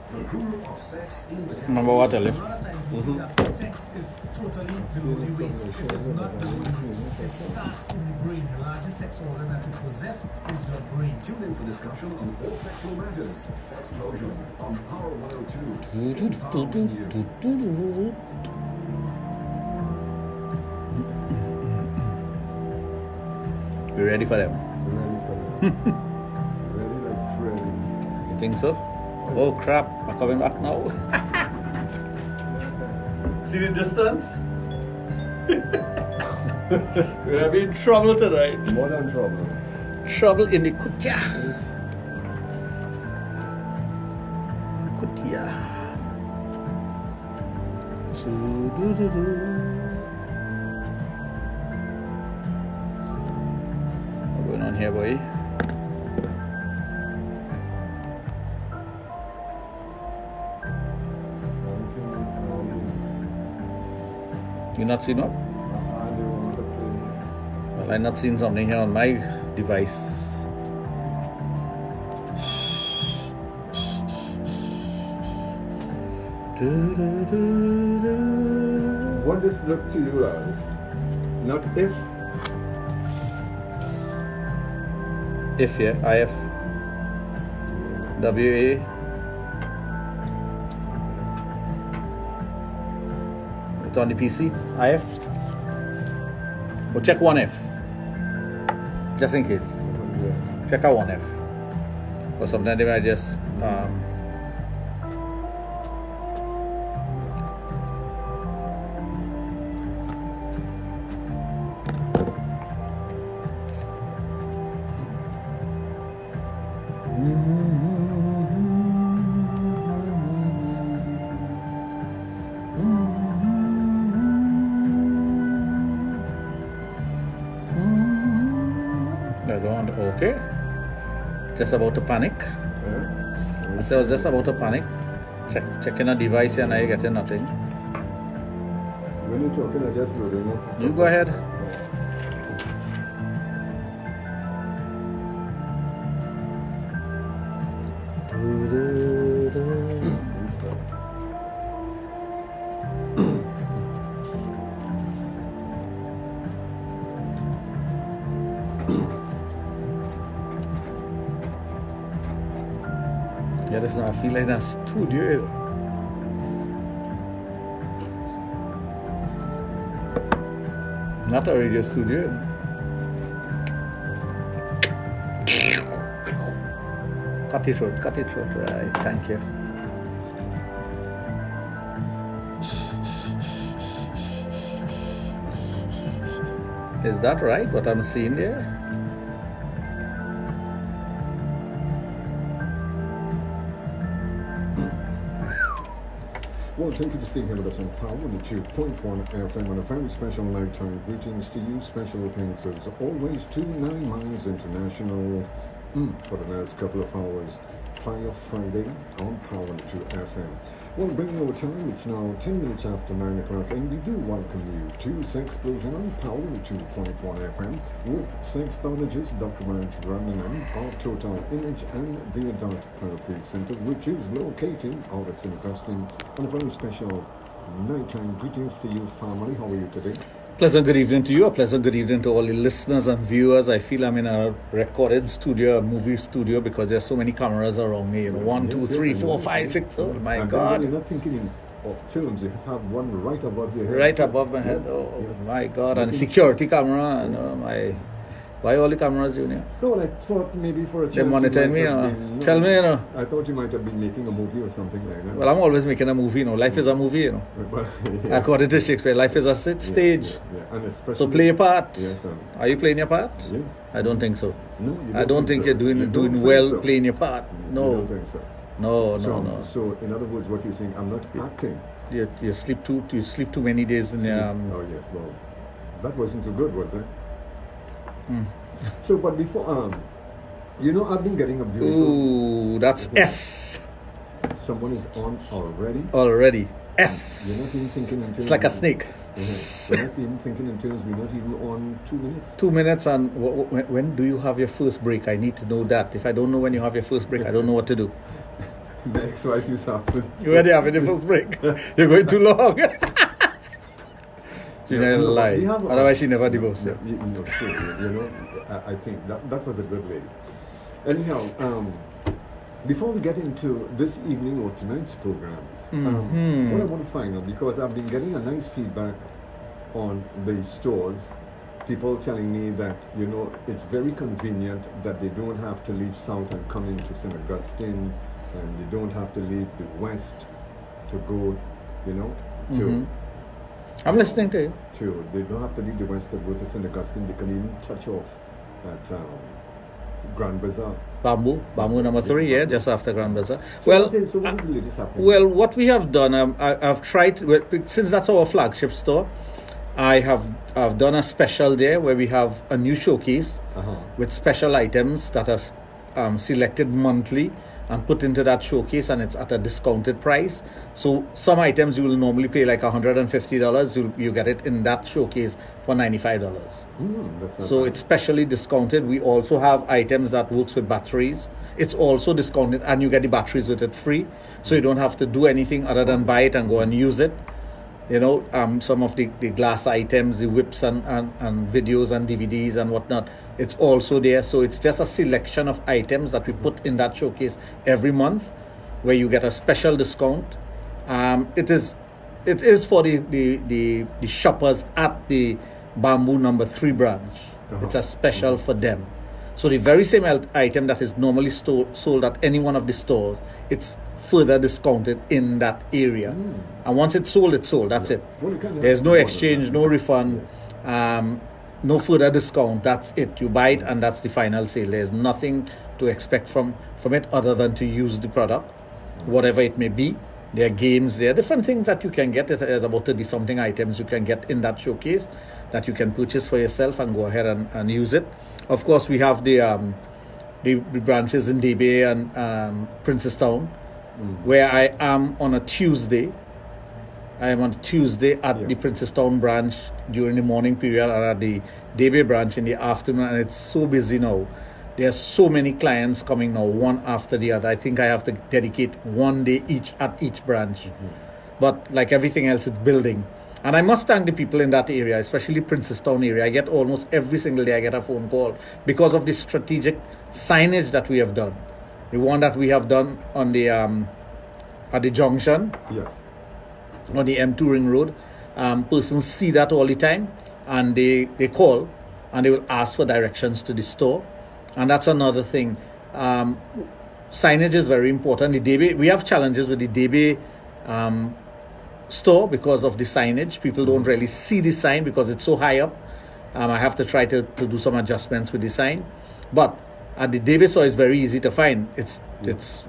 The guru of sex in the Remember what I tell you? A lot of times we think that sex is totally below the waist. It is not below the waist. It starts in the brain. The largest sex organ that you possess is your brain. Tune in for discussion on all sexual matters. Sexplosion on Power 102. Empowering you. You ready for them? Ready like Freddy. You think so? Oh crap, I'm coming back now. See the distance? We're gonna be in trouble tonight. More than trouble. Trouble in the kutia. Kutia. What's going on here, boy? You not seen what? Well, I not seen something here on my device. What does look to you as? Not if. If, yeah, IF. WA. It's on the PC. IF. Or check 1F. Just in case. Check out 1F. Because sometimes they might just okay. Just about to panic. I said I was just about to panic. Checking a device and I getting nothing. When you're talking, I just loading up. You go ahead. Yeah, this now I feel like that studio. Not a radio studio. Cut it short, right, thank you. Is that right, what I'm seeing there? Well, thank you for staying here with us on Power 2.1 FM and a very special nighttime greetings to you. Special thanks as always to 9 Miles International for the last couple of hours. Fire Friday on Power 2 FM. Well, bringing over time, it's now 10 minutes after 9 o'clock, and we do welcome you to Sexplosion on Power 2.1 FM with Sexologist Dr. Raj running our Total Image and the Adult Therapy Center, which is located out at St. Augustine. On a very special nighttime greetings to you, family. How are you today? Pleasant good evening to you, a pleasant good evening to all the listeners and viewers. I feel I'm in a recording studio, a movie studio, because there's so many cameras around me. 1, 2, 3, 4, 5, 6. Oh my God! You're not thinking in films. You have one right above your head. Right above my head. Oh my God! And security camera. And my, why all the cameras, Junior? No, I thought maybe for a chance. They monitoring me. Tell me, I thought you might have been making a movie or something like that. Well, I'm always making a movie. Life is a movie. According to Shakespeare, life is a stage. Yeah. And so play your part. Yes, Are you playing your part? Yeah. I don't think so. No, I don't think you're doing well so. playing your part. No. You don't think so? No. So in other words, what you're saying, I'm not acting. You sleep too many days in your Oh yes, well, that wasn't so good, was it? So, but before, I've been getting a beautiful. Ooh, that's S. Someone is on already. Already. You're S. not even thinking in terms. It's like a snake. We're not even thinking in terms. We're not even on 2 minutes. 2 minutes, and when do you have your first break? I need to know that. If I don't know when you have your first break, I don't know what to do. The ex-wife used to ask me. You were there having the first break. You're going too long. She never lie. Otherwise, she never divorced you. No, true. You know, I think that was a good lady. Anyhow, before we get into this evening or tonight's program, what I want to find out, because I've been getting a nice feedback on the stores, people telling me that, you know, it's very convenient that they don't have to leave south and come into St. Augustine, and they don't have to leave the west to go, you know, to... I'm listening to you. They don't have to leave the west to go to St. Augustine. They can even touch off at Grand Bazaar. Bamboo number 3, yeah, just after Grand Bazaar. So Well, what is the latest happening? well, what we have done, I've tried, since that's our flagship store, I've done a special there where we have a new showcase with special items that are selected monthly and put into that showcase, and it's at a discounted price. So some items you will normally pay like $150, you get it in that showcase for $95. That's not So bad. it's specially discounted. We also have items that works with batteries. It's also discounted, and you get the batteries with it free. So you don't have to do anything other than buy it and go and use it. You know, some of the glass items, the whips and videos and DVDs and whatnot, it's also there. So it's just a selection of items that we put in that showcase every month, where you get a special discount. It is for the shoppers at the Bamboo number 3 branch. It's a special for them. So the very same item that is normally sold at any one of the stores, it's further discounted in that area. And once it's sold, it's sold. That's it. Well, you can't There's have no more exchange, than no refund, no further discount. That's it. You buy it, and that's the final sale. There's nothing to expect from it other than to use the product, whatever it may be. There are games, there are different things that you can get. There's about 30-something items you can get in that showcase that you can purchase for yourself and go ahead and use it. Of course, we have the branches in Debe and Princestown, where I am on a Tuesday. I am on Tuesday at the Princestown branch during the morning period, and at the Debe branch in the afternoon, and it's so busy now. There are so many clients coming now, one after the other. I think I have to dedicate one day each at each branch. But like everything else, it's building. And I must thank the people in that area, especially Princestown area. I get almost every single day I get a phone call because of the strategic signage that we have done. The one that we have done on the at the junction, Yes. on the M2 Ring Road. Persons see that all the time, and they call and they will ask for directions to the store. And that's another thing. Signage is very important. The Debe, we have challenges with the Debe store because of the signage. People don't really see the sign because it's so high up. I have to try to do some adjustments with the sign. But at the Debe store, it's very easy to find. It's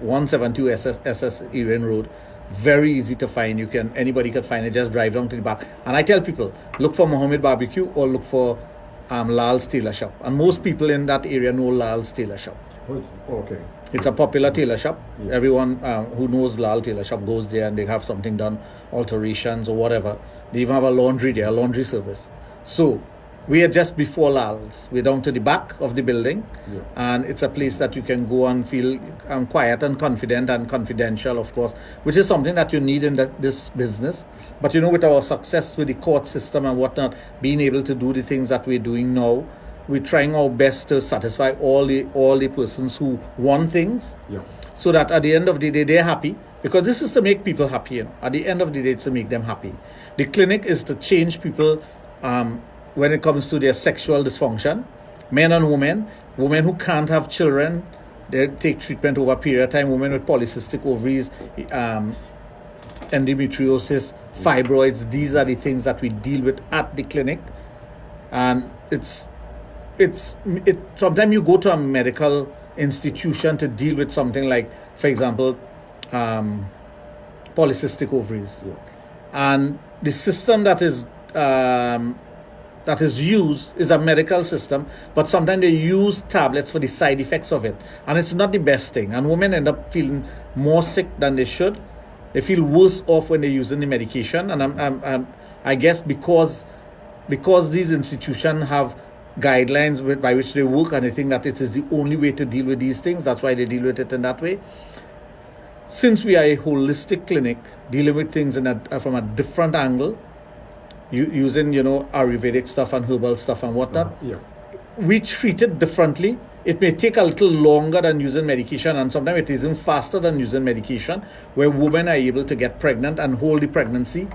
172 SS Erin Road. Very easy to find. Anybody can find it. Just drive down to the back. And I tell people, look for Mohammed Barbecue or look for Lal's Tailor Shop. And most people in that area know Lal's Tailor Shop. Okay. It's a popular tailor shop. Everyone who knows Lal Tailor Shop goes there and they have something done, alterations or whatever. They even have a laundry there, a laundry service. So we are just before Lal's. We're down to the back of the building, and it's a place that you can go and feel quiet and confident and confidential, of course, which is something that you need in this business. But you know, with our success with the court system and whatnot, being able to do the things that we're doing now, we're trying our best to satisfy all the persons who want things, so that at the end of the day they're happy, because this is to make people happy. You know? At the end of the day, it's to make them happy. The clinic is to change people when it comes to their sexual dysfunction, men and women who can't have children, they take treatment over a period of time, women with polycystic ovaries, endometriosis, fibroids. These are the things that we deal with at the clinic. And sometimes you go to a medical institution to deal with something like, for example, polycystic ovaries. And the system that is used is a medical system, but sometimes they use tablets for the side effects of it, and it's not the best thing. And women end up feeling more sick than they should. They feel worse off when they're using the medication. And I guess because these institutions have guidelines by which they work, and they think that it is the only way to deal with these things, that's why they deal with it in that way. since we are a holistic clinic dealing with things from a different angle, using Ayurvedic stuff and herbal stuff and whatnot, Yeah. we treat it differently. It may take a little longer than using medication, and sometimes it isn't faster than using medication, where women are able to get pregnant and hold the pregnancy,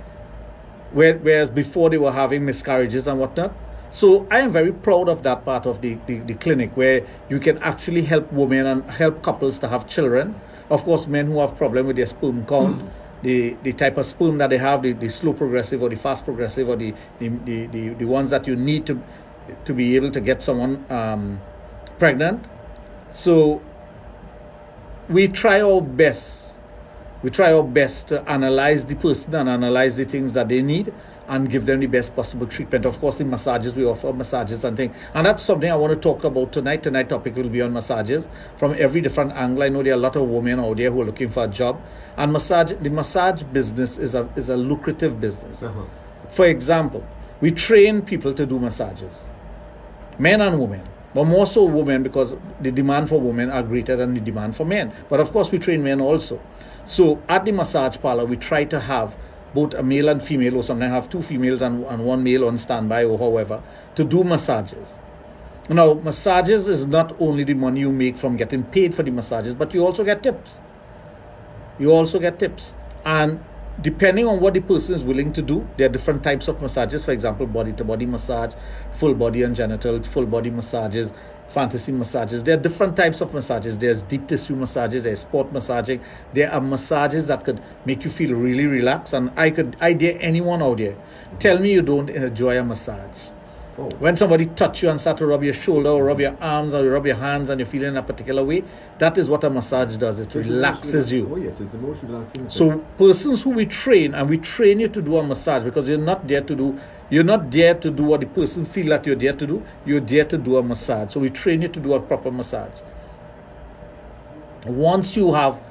whereas before they were having miscarriages and whatnot. So I am very proud of that part of the clinic, where you can actually help women and help couples to have children. Of course, men who have problem with their sperm count, the type of sperm that they have, the slow progressive or the fast progressive, or the ones that you need to be able to get someone pregnant. So we try our best. We try our best to analyze the person and analyze the things that they need and give them the best possible treatment. Of course, the massages, we offer massages and things. And that's something I want to talk about tonight. Tonight's topic will be on massages from every different angle. I know there are a lot of women out there who are looking for a job. And the massage business is a lucrative business. Uh-huh. For example, we train people to do massages, men and women. But more so women, because the demand for women are greater than the demand for men. But of course, we train men also. So at the massage parlor, we try to have both a male and female, or sometimes have two females and one male on standby, or however, to do massages. Now, massages is not only the money you make from getting paid for the massages, but you also get tips. And depending on what the person is willing to do, there are different types of massages. For example, body-to-body massage, full body and genital, full body massages, fantasy massages. There are different types of massages. There's deep tissue massages, there's sport massaging. There are massages that could make you feel really relaxed. And I dare anyone out there, tell me you don't enjoy a massage. Oh. When somebody touch you and start to rub your shoulder or rub your arms or rub your hands and you feel in a particular way, that is what a massage does. It relaxes you. Oh yes, it's the most relaxing thing. So persons who we train, and we train you to do a massage, because you're not there to do what the person feel that you're there to do. You're there to do a massage. So we train you to do a proper massage. Once you have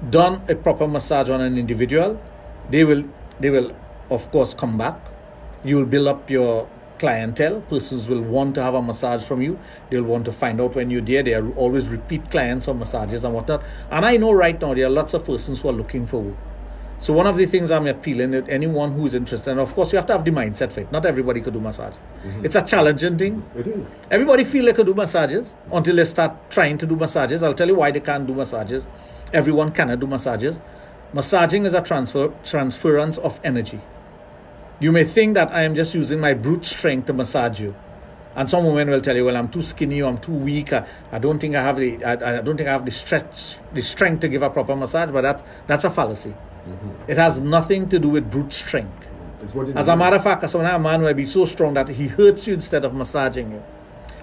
done a proper massage on an individual, they will of course come back. You will build up your clientele. Persons will want to have a massage from you. They'll want to find out when you're there. They are always repeat clients for massages and whatnot. And I know right now there are lots of persons who are looking for work. So one of the things I'm appealing at anyone who is interested, and of course you have to have the mindset for it. Not everybody could do massages. Mm-hmm. It's a challenging thing. It is. Everybody feel they could do massages until they start trying to do massages. I'll tell you why they can't do massages. Everyone cannot do massages. Massaging is a transference of energy. You may think that I am just using my brute strength to massage you. And some women will tell you, well, I'm too skinny, or I'm too weak. I don't think I have the strength to give a proper massage. But that's a fallacy. Mm-hmm. It has nothing to do with brute strength. As a matter of fact, sometimes a man will be so strong that he hurts you instead of massaging you.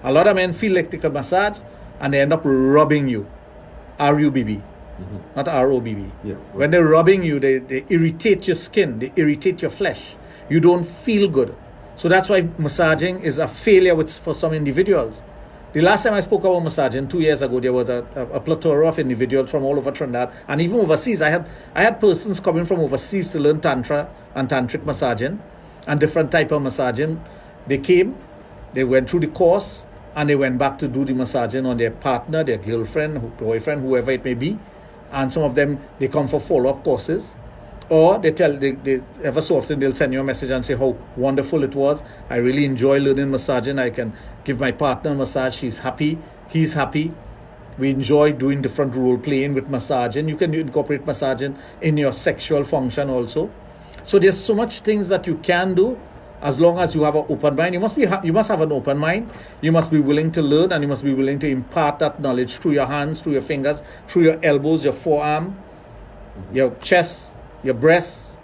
A lot of men feel like they can massage and they end up rubbing you. R-U-B-B. Mm-hmm. Not R-O-B-B. Yeah, right. When they're rubbing you, they irritate your skin. They irritate your flesh. You don't feel good. So that's why massaging is a failure for some individuals. The last time I spoke about massaging, 2 years ago, there was a plethora of individuals from all over Trinidad and even overseas. I had persons coming from overseas to learn Tantra and Tantric massaging and different type of massaging. They came, they went through the course, and they went back to do the massaging on their partner, their girlfriend, boyfriend, whoever it may be. And some of them, they come for follow-up courses. Or they ever so often they'll send you a message and say how wonderful it was. I really enjoy learning massaging. I can give my partner a massage. She's happy. He's happy. We enjoy doing different role playing with massaging. You can incorporate massaging in your sexual function also. So there's so much things that you can do as long as you have an open mind. You must have an open mind. You must be willing to learn, and you must be willing to impart that knowledge through your hands, through your fingers, through your elbows, your forearm, your chest, your breasts,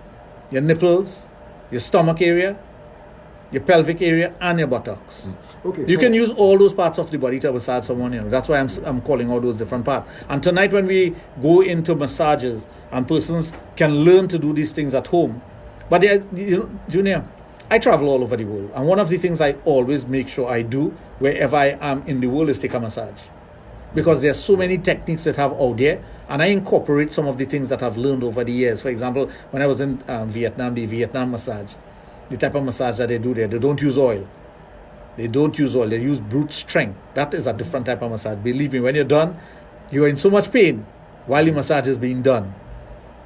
your nipples, your stomach area, your pelvic area, and your buttocks. Okay, you can use all those parts of the body to massage someone. That's why I'm calling all those different parts. And tonight when we go into massages, and persons can learn to do these things at home. But Junior, I travel all over the world. And one of the things I always make sure I do wherever I am in the world is take a massage. Because there are so many techniques that have out there, and I incorporate some of the things that I've learned over the years. For example, when I was in Vietnam, the Vietnam massage, the type of massage that they do there, they don't use oil. They use brute strength. That is a different type of massage. Believe me, when you're done, you're in so much pain. while the massage is being done.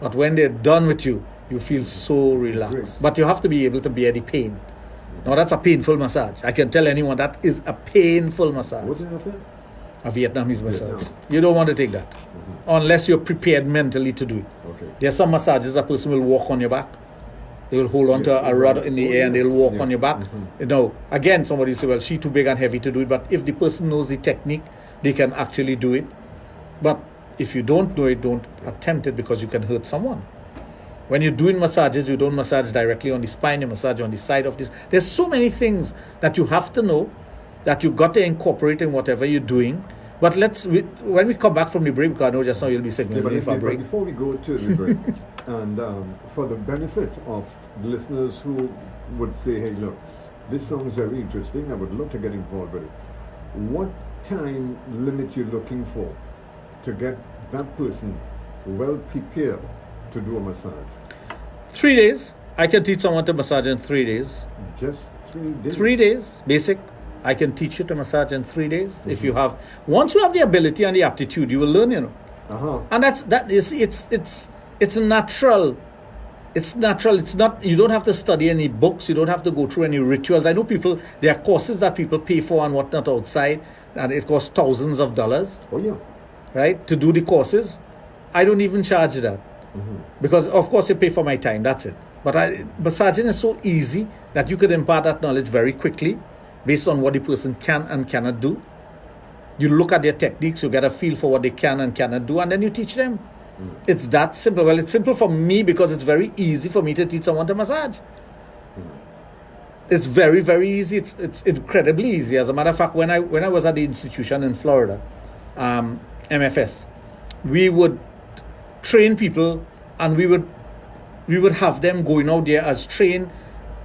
But when they're done with you, you feel so relaxed. Great. But you have to be able to bear the pain. Now that's a painful massage. I can tell anyone that is a painful massage. What's that? A Vietnamese massage. Vietnam. You don't want to take that unless you're prepared mentally to do it. Okay. There are some massages a person will walk on your back. They will hold on to a rod in the air and they'll walk on your back. You know, again, somebody will say, well, she's too big and heavy to do it. But if the person knows the technique, they can actually do it. But if you don't know it, don't attempt it because you can hurt someone. When you're doing massages, you don't massage directly on the spine, you massage on the side of this. There's so many things that you have to know that you've got to incorporate in whatever you're doing. But when we come back from the break, because I know just now you'll be signaling for a break. Before we go to the break, and for the benefit of listeners who would say, hey, look, this sounds very interesting, I would love to get involved with it. What time limit you looking for to get that person well prepared to do a massage? 3 days. I can teach someone to massage in 3 days. Just 3 days? 3 days, basic. I can teach you to massage in 3 days. If you have, once you have the ability and the aptitude, you will learn, you know. And it's natural. It's natural. It's not, you don't have to study any books. You don't have to go through any rituals. I know people, there are courses that people pay for and whatnot outside, and it costs thousands of dollars. Oh, yeah. Right? To do the courses. I don't even charge that. Because, of course, you pay for my time. That's it. But massaging is so easy that you could impart that knowledge very quickly based on what the person can and cannot do. You look at their techniques, you get a feel for what they can and cannot do, and then you teach them. It's that simple. Well, it's simple for me because it's very easy for me to teach someone to massage. It's very, very easy. It's incredibly easy. As a matter of fact, when I was at the institution in Florida, MFS, we would train people and we would have them going out there as trained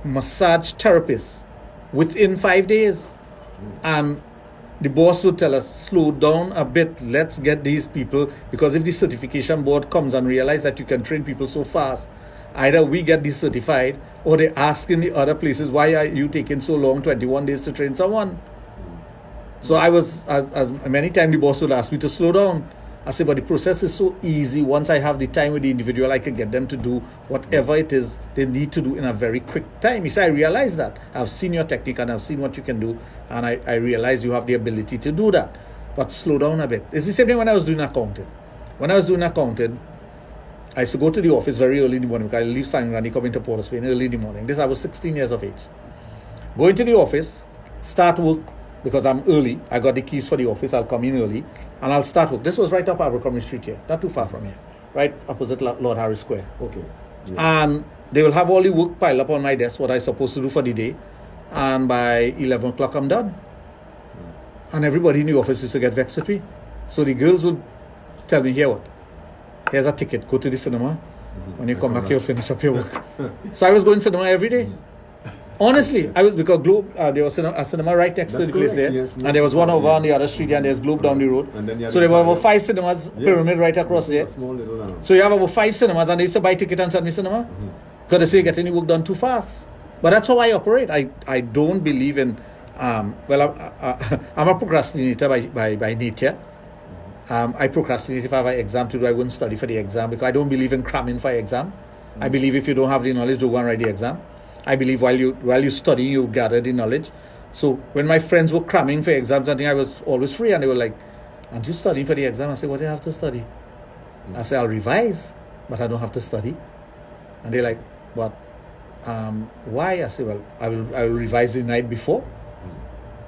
massage therapists within 5 days. And the boss would tell us, slow down a bit, let's get these people, because if the certification board comes and realize that you can train people so fast, either we get this certified or they ask in the other places, why are you taking so long, 21 days to train someone? So I was, many times the boss would ask me to slow down. I say, but the process is so easy. Once I have the time with the individual, I can get them to do whatever it is they need to do in a very quick time. He said, I realize that. I've seen your technique and I've seen what you can do. And I realize you have the ability to do that. But slow down a bit. It's the same thing when I was doing accounting. When I was doing accounting, I used to go to the office very early in the morning because I leave San Randy, come into Port of Spain early in the morning. I was 16 years of age. Go into the office, start work, because I'm early. I got the keys for the office. I'll come in early and I'll start work. This was right up Abercrombie Street here, not too far from here, right opposite Lord Harris Square. Okay. Yeah. And they will have all the work piled up on my desk, what I'm supposed to do for the day. And by 11 o'clock, I'm done. And everybody in the office used to get vexed with me. So the girls would tell me, here what? Here's a ticket. Go to the cinema. When you come back, you'll finish up your work. So I was going to cinema every day. Honestly, I was, because Globe, there was a cinema right next to the place there, yes, and there was one over on the other street, and there's Globe down the road. And then So there were about 5 cinemas, pyramid right across there. Small little So you have about 5 cinemas, and they used to buy ticket and send me cinema, because they say you're getting the work done too fast. But that's how I operate. I don't believe in, I'm a procrastinator by nature. I procrastinate if I have an exam to do. I wouldn't study for the exam, because I don't believe in cramming for exam. I believe if you don't have the knowledge, don't go and write the exam. I believe while you study, you gather the knowledge. So when my friends were cramming for exams, I think I was always free, and they were like, aren't you studying for the exam? I said, what do you have to study? I said, I'll revise, but I don't have to study. And they're like, but why? I said, well, I will revise the night before.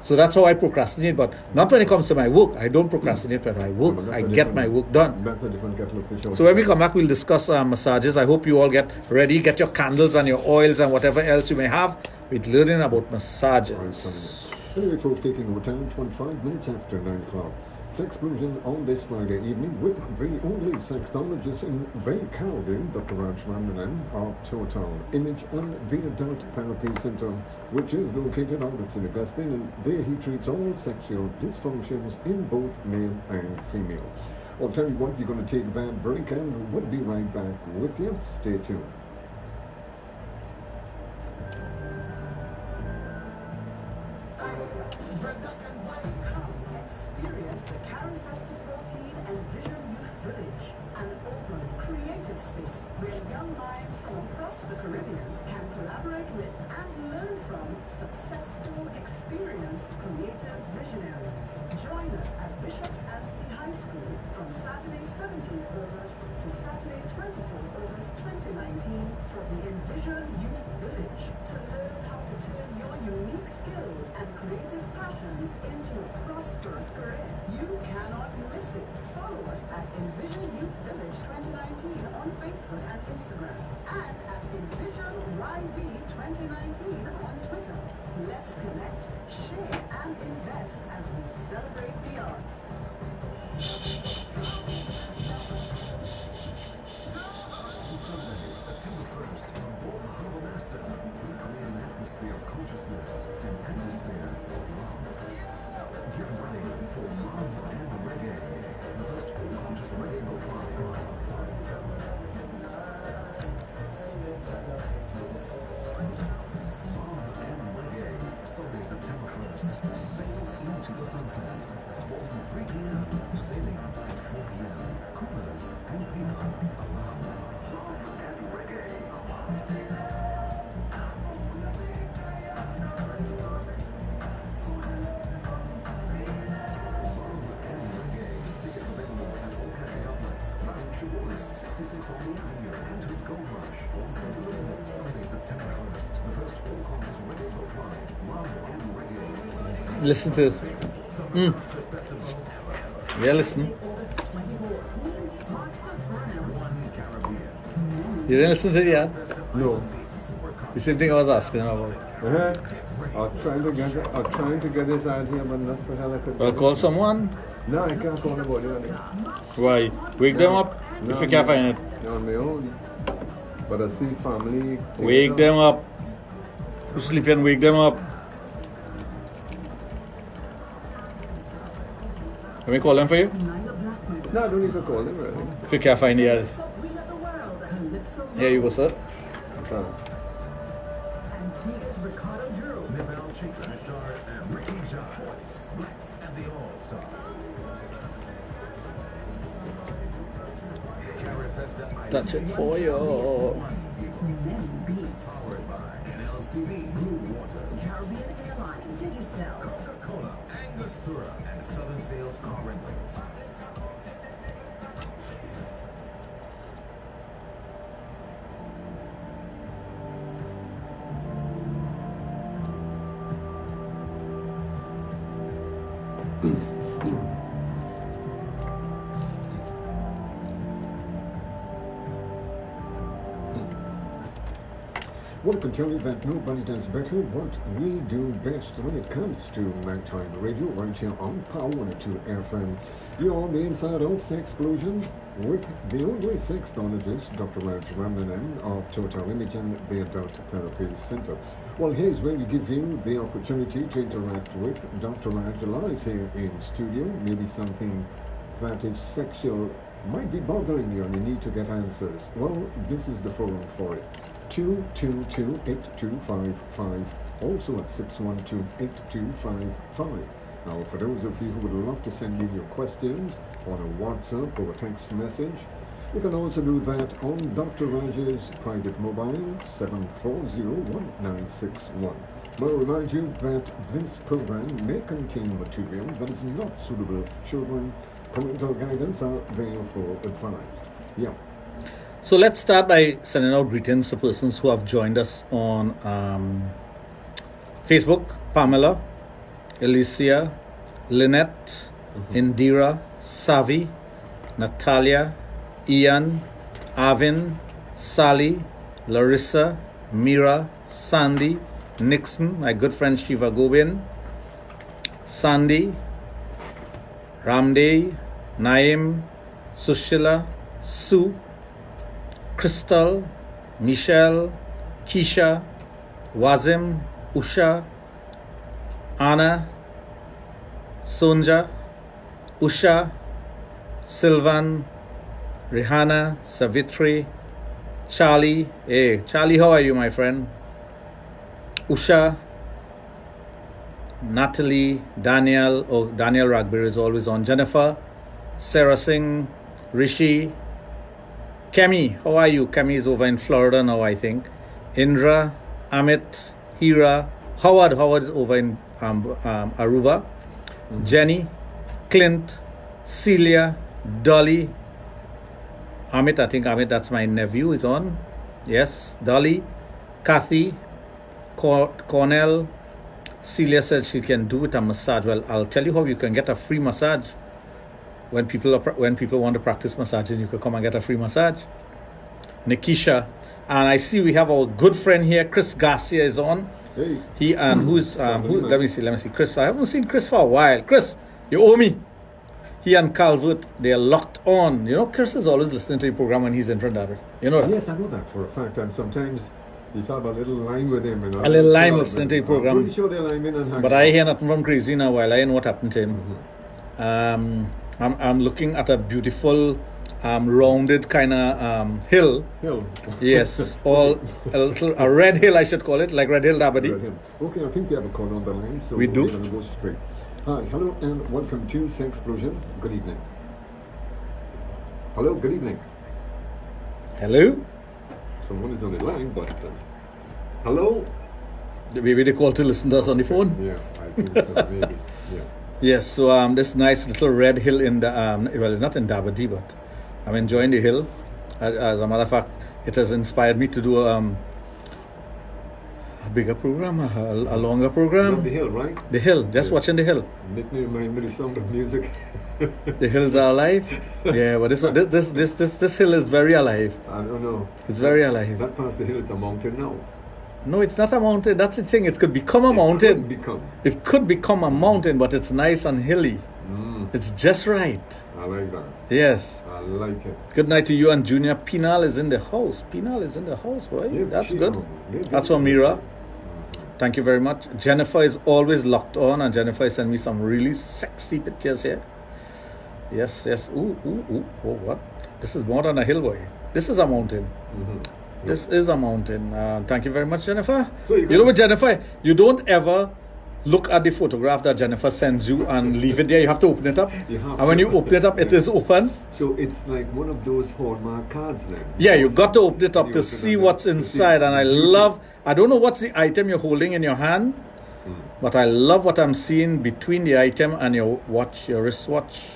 So that's how I procrastinate, but not when it comes to my work. I don't procrastinate when I work. I get my work done. That's a different kettle of fish. So when we come back, we'll discuss massages. I hope you all get ready. Get your candles and your oils and whatever else you may have with learning about massages. Anyway, folks, taking over time, 25 minutes after 9 o'clock. Sexplosion on this Friday evening with the only sexologist in the Caribbean, Dr. Raj of Total Image and the Adult Therapy Center, which is located out at St. Augustine, and there he treats all sexual dysfunctions in both male and female. I'll tell you what, you're going to take that break and we'll be right back with you. Stay tuned. Experience the Carry Festival 14 and Vision Youth Village. Sexologist, where young minds from across the Caribbean can collaborate with and learn from successful, experienced, creative visionaries. Join us at Bishop's Anstey High School from Saturday 17th August to Saturday 24th August 2019 for the Envision Youth Village to learn how to turn your unique skills and creative passions into a prosperous career. You cannot miss it. Follow us at Envision Youth Village 2019 on Facebook and Instagram and at Envision YV 2019 on Twitter. Let's connect, share, and invest as we celebrate the arts. Sunday, September 1st, on board the Harbour Master, we create an atmosphere of consciousness, an atmosphere of love. Get ready for Love and Reggae, the first all-conscious reggae boat ride. Love and Reggae, Sunday, September 1st. Sail into the sunset. Board at 3 p.m. Sailing at 4 p.m. Coolers and paper allowed. Tickets available at all cafe outlets, Lounge Awards, 66 Holly Avenue, and to its Gold Rush. Also delivered Sunday, September 1st. The first all-conscious reggae boat ride. Love and Reggae. Listen to. Yeah, listen. You didn't listen to it yet? No. The same thing I was asking about. I'm trying to get this out here, but not for hell I could. Well, call someone. No, I can't call nobody on it. Why? Wake them up if you can't find it. On my own. But I see family. Wake them up. You sleepy and wake them up. Let me call them for you? No, I don't need to call them, really. If you can't find it. Here you go, sir. Antigua's Ricardo Drew. Nibel Chica, and Ricky Giles. Lex and the All-Stars. Touch it for you. Powered by NLCB, Blue Water, Caribbean Airlines, Digicel, Coca-Cola, Angostura, and Southern Sales Car Rentals. Well, I can tell you that nobody does better what we do best when it comes to nighttime radio right here on Power 102 FM. You're on the inside of Sexplosion with the only sexologist, Dr. Raj of Total Imaging, the Adult Therapy Center. Well, here's where we give you the opportunity to interact with Dr. Raj live here in studio. Maybe something that is sexual might be bothering you and you need to get answers. Well, this is the forum for it. 222-8255, also at 612-8255. Now, for those of you who would love to send in your questions on a WhatsApp or a text message, you can also do that on Dr. Raj's private mobile, 740-1961. But I remind you that this program may contain material that is not suitable for children. Parental guidance are there for advice. Yeah. So let's start by sending out greetings to persons who have joined us on Facebook. Pamela, Alicia, Lynette, Indira, Savi, Natalia, Ian, Arvin, Sally, Larissa, Mira, Sandy, Nixon, my good friend Shiva Gobin, Sandy, Ramde, Naim, Sushila, Sue, Crystal, Michelle, Keisha, Wazim, Usha, Anna, Sonja, Usha, Sylvan, Rihanna, Savitri, Charlie. Hey, Charlie, how are you, my friend? Usha, Natalie, Daniel. Oh, Daniel Ragbir is always on. Jennifer, Sarah Singh, Rishi, Kemi, how are you? Kemi is over in Florida now, I think. Indra, Amit, Hira, Howard is over in Aruba. Jenny, Clint, Celia, Dolly, Amit, I think Amit, that's my nephew, is on. Yes, Dolly, Kathy, Cornell. Celia said she can do it a massage. Well, I'll tell you how you can get a free massage. When people want to practice massaging, you can come and get a free massage. Nikisha, and I see we have our good friend here, Chris Garcia is on. Hey. He and let me see, Chris. I haven't seen Chris for a while. Chris, you owe me. He and Calvert, they're locked on. You know, Chris is always listening to the program when he's in front of it. You know that? Yes, I know that for a fact. And sometimes he's have a little line with him. A little line listening to the program. I'm pretty sure they'll line in and hang But out. I hear nothing from Crazy now while I know what happened to him. I'm looking at a beautiful rounded kind of hill. Hill. Yes, a red hill I should call it, like Red Hill Dabadi. Red Hill. Okay, I think we have a call on the line, so We do. we're going to go straight. Hi, hello, and welcome to Sexplosion. Good evening. Hello, good evening. Hello? Someone is on the line, but hello. Maybe they call to listen to us on the phone. Yeah, I think so. Maybe. Yeah. Yes, so this nice little red hill in the well, not in Dabadi, but I'm enjoying the hill. As a matter of fact, it has inspired me to do a bigger program, a longer Love program. the hill, right? The hill, just Yeah. watching the hill. Make me remind me the sound of music. The hills are alive. Yeah, but this hill is very alive. I don't know. It's very alive. That past the hill, it's a mountain now. No, it's not a mountain. That's the thing. It could become a mountain. It could become a mountain, but it's nice and hilly. It's just right. I like that. Yes. I like it. Good night to you and Junior. Pinal is in the house. Pinal is in the house, boy. Yeah, That's she- good. yeah, That's from Mira. Thank you very much. Jennifer is always locked on, and Jennifer sent me some really sexy pictures here. Yes, yes. Ooh. Oh, what? This is more than a hill, boy. This is a mountain. This is a mountain. Thank you very much, Jennifer. So you You know what, Jennifer? You don't ever look at the photograph that Jennifer sends you and leave it there. You have to open it up. You have And when to. you open it up, it is open. So it's like one of those Hallmark cards then. Yeah, you got to open it up You to open see it up what's to see inside. And I the beauty. love, I don't know what's the item you're holding in your hand, but I love what I'm seeing between the item and your watch, your wristwatch.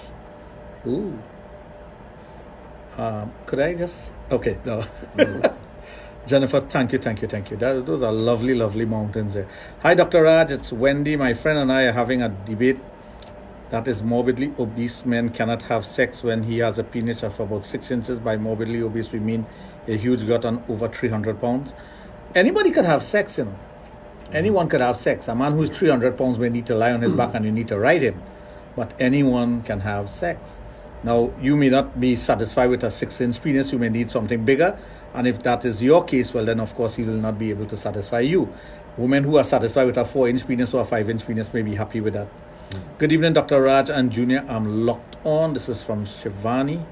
Ooh. Could I just, okay, no. Jennifer, thank you. Those are lovely, lovely mountains there. Hi, Dr. Raj. It's Wendy. My friend and I are having a debate that is morbidly obese men cannot have sex when he has a penis of about 6 inches. By morbidly obese, we mean a huge gut and over 300 pounds. Anybody could have sex, you know. Anyone could have sex. A man who's 300 pounds may need to lie on his back and you need to ride him. But anyone can have sex. Now, you may not be satisfied with a 6-inch penis. You may need something bigger. And if that is your case, well, then, of course, he will not be able to satisfy you. Women who are satisfied with a 4-inch penis or a 5-inch penis may be happy with that. Good evening, Dr. Raj and Junior. I'm locked on. This is from Shivani.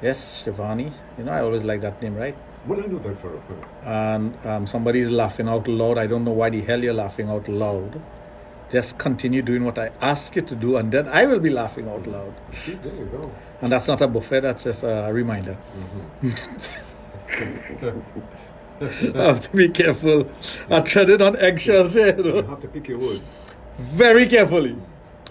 Yes, Shivani. You know, I always like that name, right? Well, I know that for a fact. And somebody is laughing out loud. I don't know why the hell you're laughing out loud. Just continue doing what I ask you to do, and then I will be laughing out loud. See, there you go. And that's not a buffet, that's just a reminder. I have to be careful. I'm treading on eggshells here, you You know. have to pick your words. Very carefully.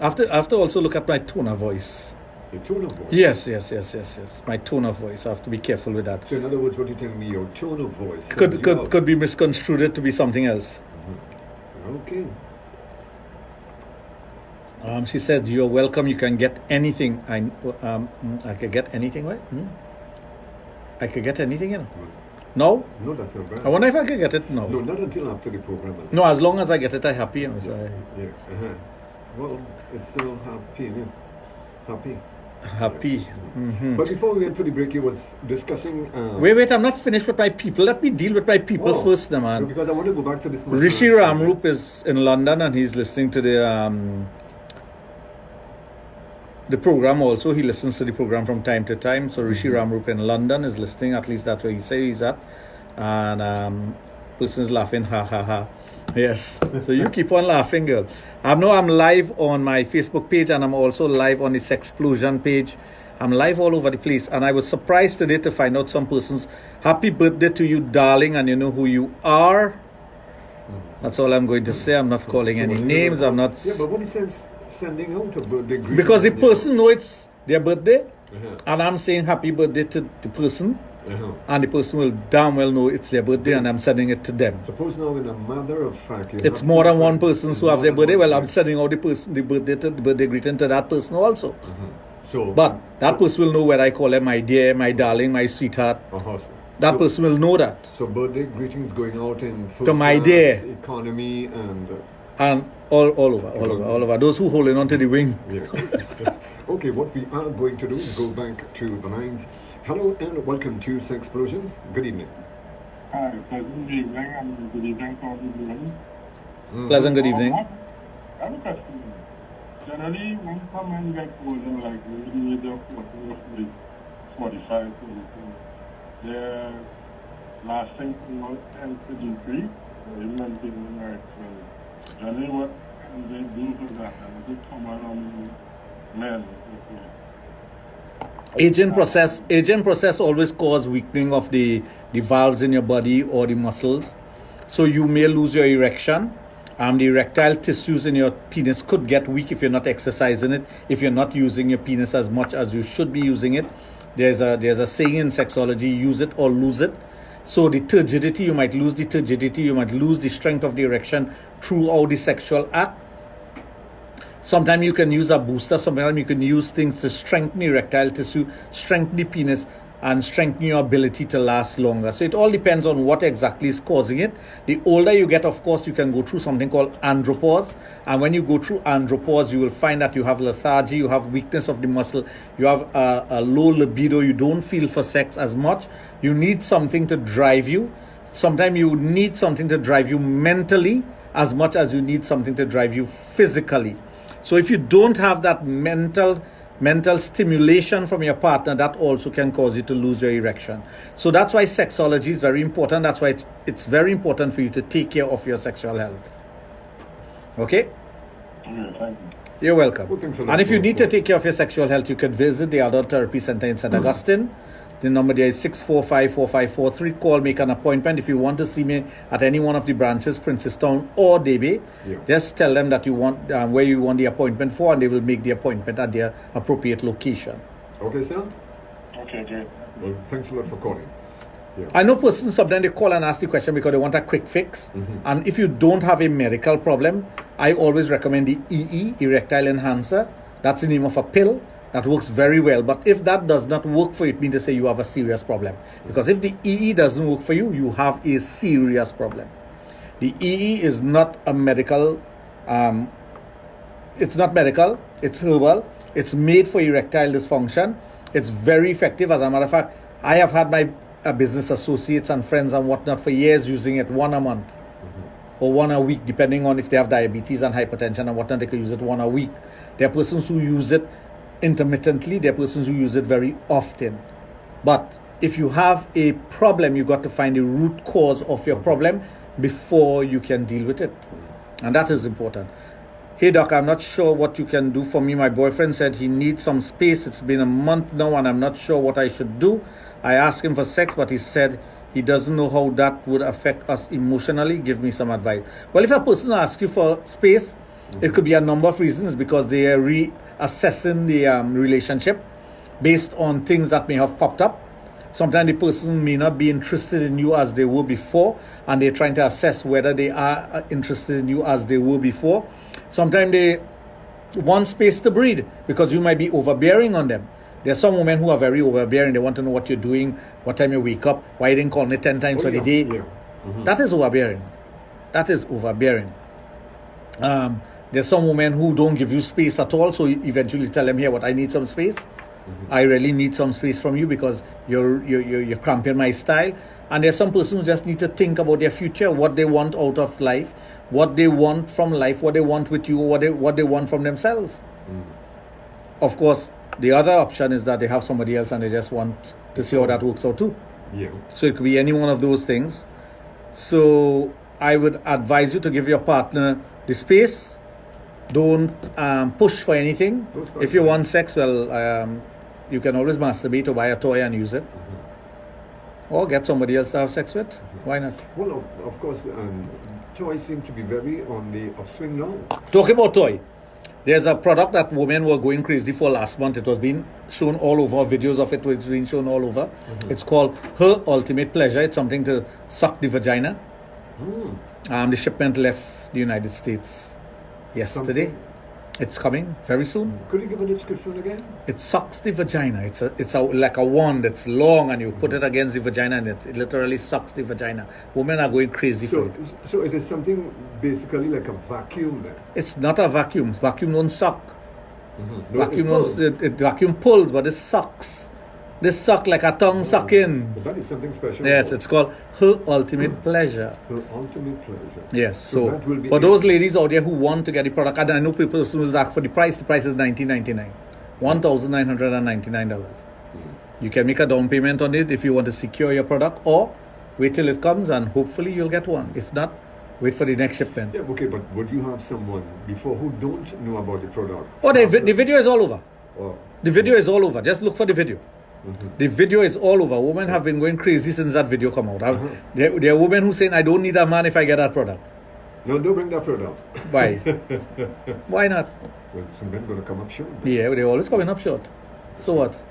I have to also look at my tone of voice. Your tone of voice. Yes. My tone of voice. I have to be careful with that. So in other words, what you're telling me, your tone of voice. sends you out. Could be misconstrued to be something else. Okay. She said, "You're welcome. You can get anything." I could get anything, right? I could get anything, you know. No, No, that's not bad. I wonder if I could get it. No, not until after the program. is- No, as long as I get it, I'm happy. You know, so Yeah. Well, it's still happy, yeah. Happy. happy. But before we went for the break, you was discussing. Wait, I'm not finished with my people. Let me deal with my people Oh, first, now, man. Because I want to go back to this. Rishi Ramroop is in London and he's listening to the program also. He listens to the program from time to time. So Rishi Ramroop in London is listening. At least that's where he says he's at. And person's laughing, ha ha ha. Yes. So you keep on laughing, girl. I'm live on my Facebook page and I'm also live on the Sexplosion page. I'm live all over the place. And I was surprised today to find out some persons, happy birthday to you, darling, and you know who you are. That's all I'm going to say. I'm not calling any names. I'm not... Yeah, but what he says, sending out a birthday greeting. Because the person knows it's their birthday, and I'm saying happy birthday to the person, and the person will damn well know it's their birthday, and I'm sending it to them. Suppose now, in a matter of fact, It's more than one person who have their birthday. Well, I'm sending out the birthday greeting to that person also. So, But that person will know where I call them my dear, my darling, my sweetheart. That person will know that. So birthday greetings going out in first To my class, dear. economy, and all over. Those who holding on to the wing. yeah. Okay, what we are going to do is go back to the lines. Hello and welcome to Sexplosion. Good evening. Hi, pleasant evening and good evening to everyone. Pleasant good evening. I have a question. Generally, when someone gets older, like maybe the age of 40 or 45, their lasting throughout tends to decrease, or even maintaining erection. Generally, what can they do for that? And is it common on men? Aging process always cause weakening of the valves in your body or the muscles. So you may lose your erection. The erectile tissues in your penis could get weak if you're not exercising it, if you're not using your penis as much as you should be using it. There's a saying in sexology, use it or lose it. So the turgidity, you might lose the turgidity, you might lose the strength of the erection throughout the sexual act. Sometimes you can use a booster, sometimes you can use things to strengthen the erectile tissue, strengthen the penis, and strengthen your ability to last longer. So it all depends on what exactly is causing it. The older you get, of course, you can go through something called andropause. And when you go through andropause, you will find that you have lethargy, you have weakness of the muscle, you have a low libido, you don't feel for sex as much. You need something to drive you. Sometimes you need something to drive you mentally as much as you need something to drive you physically. So if you don't have that mental stimulation from your partner, that also can cause you to lose your erection. So that's why sexology is very important. That's why it's very important for you to take care of your sexual health. Okay? Yeah, thank you. You're welcome. Well, thanks a lot And if you for- need to take care of your sexual health, you can visit the Adult Therapy Center in St. Augustine. The number there is 645-4543. Call, make an appointment. If you want to see me at any one of the branches, Princestown or Debe, just tell them that you want where you want the appointment for, and they will make the appointment at their appropriate location. Okay, sir? Okay, great. Well, thanks a lot for calling. I know persons sometimes they call and ask the question because they want a quick fix. And if you don't have a medical problem, I always recommend the EE, Erectile Enhancer. That's the name of a pill. That works very well. But if that does not work for you, it means to say you have a serious problem. Because if the EE doesn't work for you, you have a serious problem. The EE is not a medical, it's not medical, it's herbal. It's made for erectile dysfunction. It's very effective. As a matter of fact, I have had my business associates and friends and whatnot for years using it one a month or one a week, depending on if they have diabetes and hypertension and whatnot, they can use it one a week. There are persons who use it intermittently, there are persons who use it very often. But if you have a problem, you got to find the root cause of your problem before you can deal with it. And that is important. Hey doc, I'm not sure what you can do for me. My boyfriend said he needs some space. It's been a month now and I'm not sure what I should do. I asked him for sex, but he said he doesn't know how that would affect us emotionally. Give me some advice. Well, if a person asks you for space, it could be a number of reasons, because they are reassessing the relationship based on things that may have popped up. Sometimes the person may not be interested in you as they were before, and they're trying to assess whether they are interested in you as they were before. Sometimes they want space to breathe because you might be overbearing on them. There are some women who are very overbearing. They want to know what you're doing, what time you wake up, why you didn't call me 10 times for the day. That is overbearing. That is overbearing. There's some women who don't give you space at all, so you eventually tell them, here, what, I need some space. I really need some space from you because you're cramping my style. And there's some persons who just need to think about their future, what they want out of life, what they want from life, what they want with you, what they want from themselves. Of course, the other option is that they have somebody else and they just want to see how that works out too. So it could be any one of those things. So I would advise you to give your partner the space. Don't push for anything. If you want sex, well, You can always masturbate or buy a toy and use it. Or get somebody else to have sex with. Why not? Well, of course, toys seem to be very on the upswing now. Talking about toy, there's a product that women were going crazy for last month. It was being shown all over. Videos of it were being shown all over. It's called Her Ultimate Pleasure. It's something to suck the vagina. The shipment left the United States yesterday. Something? It's coming very soon. Could you give a description again? It sucks the vagina. It's like a wand. It's long, and you put it against the vagina, and it literally sucks the vagina. Women are going crazy for it. So it is something basically like a vacuum then? It's not a vacuum. Vacuum don't suck. No, Vacuum it pulls. it vacuum pulls, but it sucks. This suck like a tongue sucking. But that is something special. Yes, it's called Her Ultimate Pleasure. Her ultimate pleasure. Yes, so that will be for it. those ladies out there who want to get the product, and I know people will ask for the price is $19.99, $1,999. You can make a down payment on it if you want to secure your product, or wait till it comes and hopefully you'll get one. If not, wait for the next shipment. Yeah, okay, but would you have someone before who don't know about the product? Oh, the video is all over. Or, The video is all over. Just look for the video. The video is all over. Women have been going crazy since that video come out. There are women who saying, I don't need a man if I get that product. no, don't bring that product. Why? Why not? Well, some men going to come up short. Yeah, they're always coming up short. So what?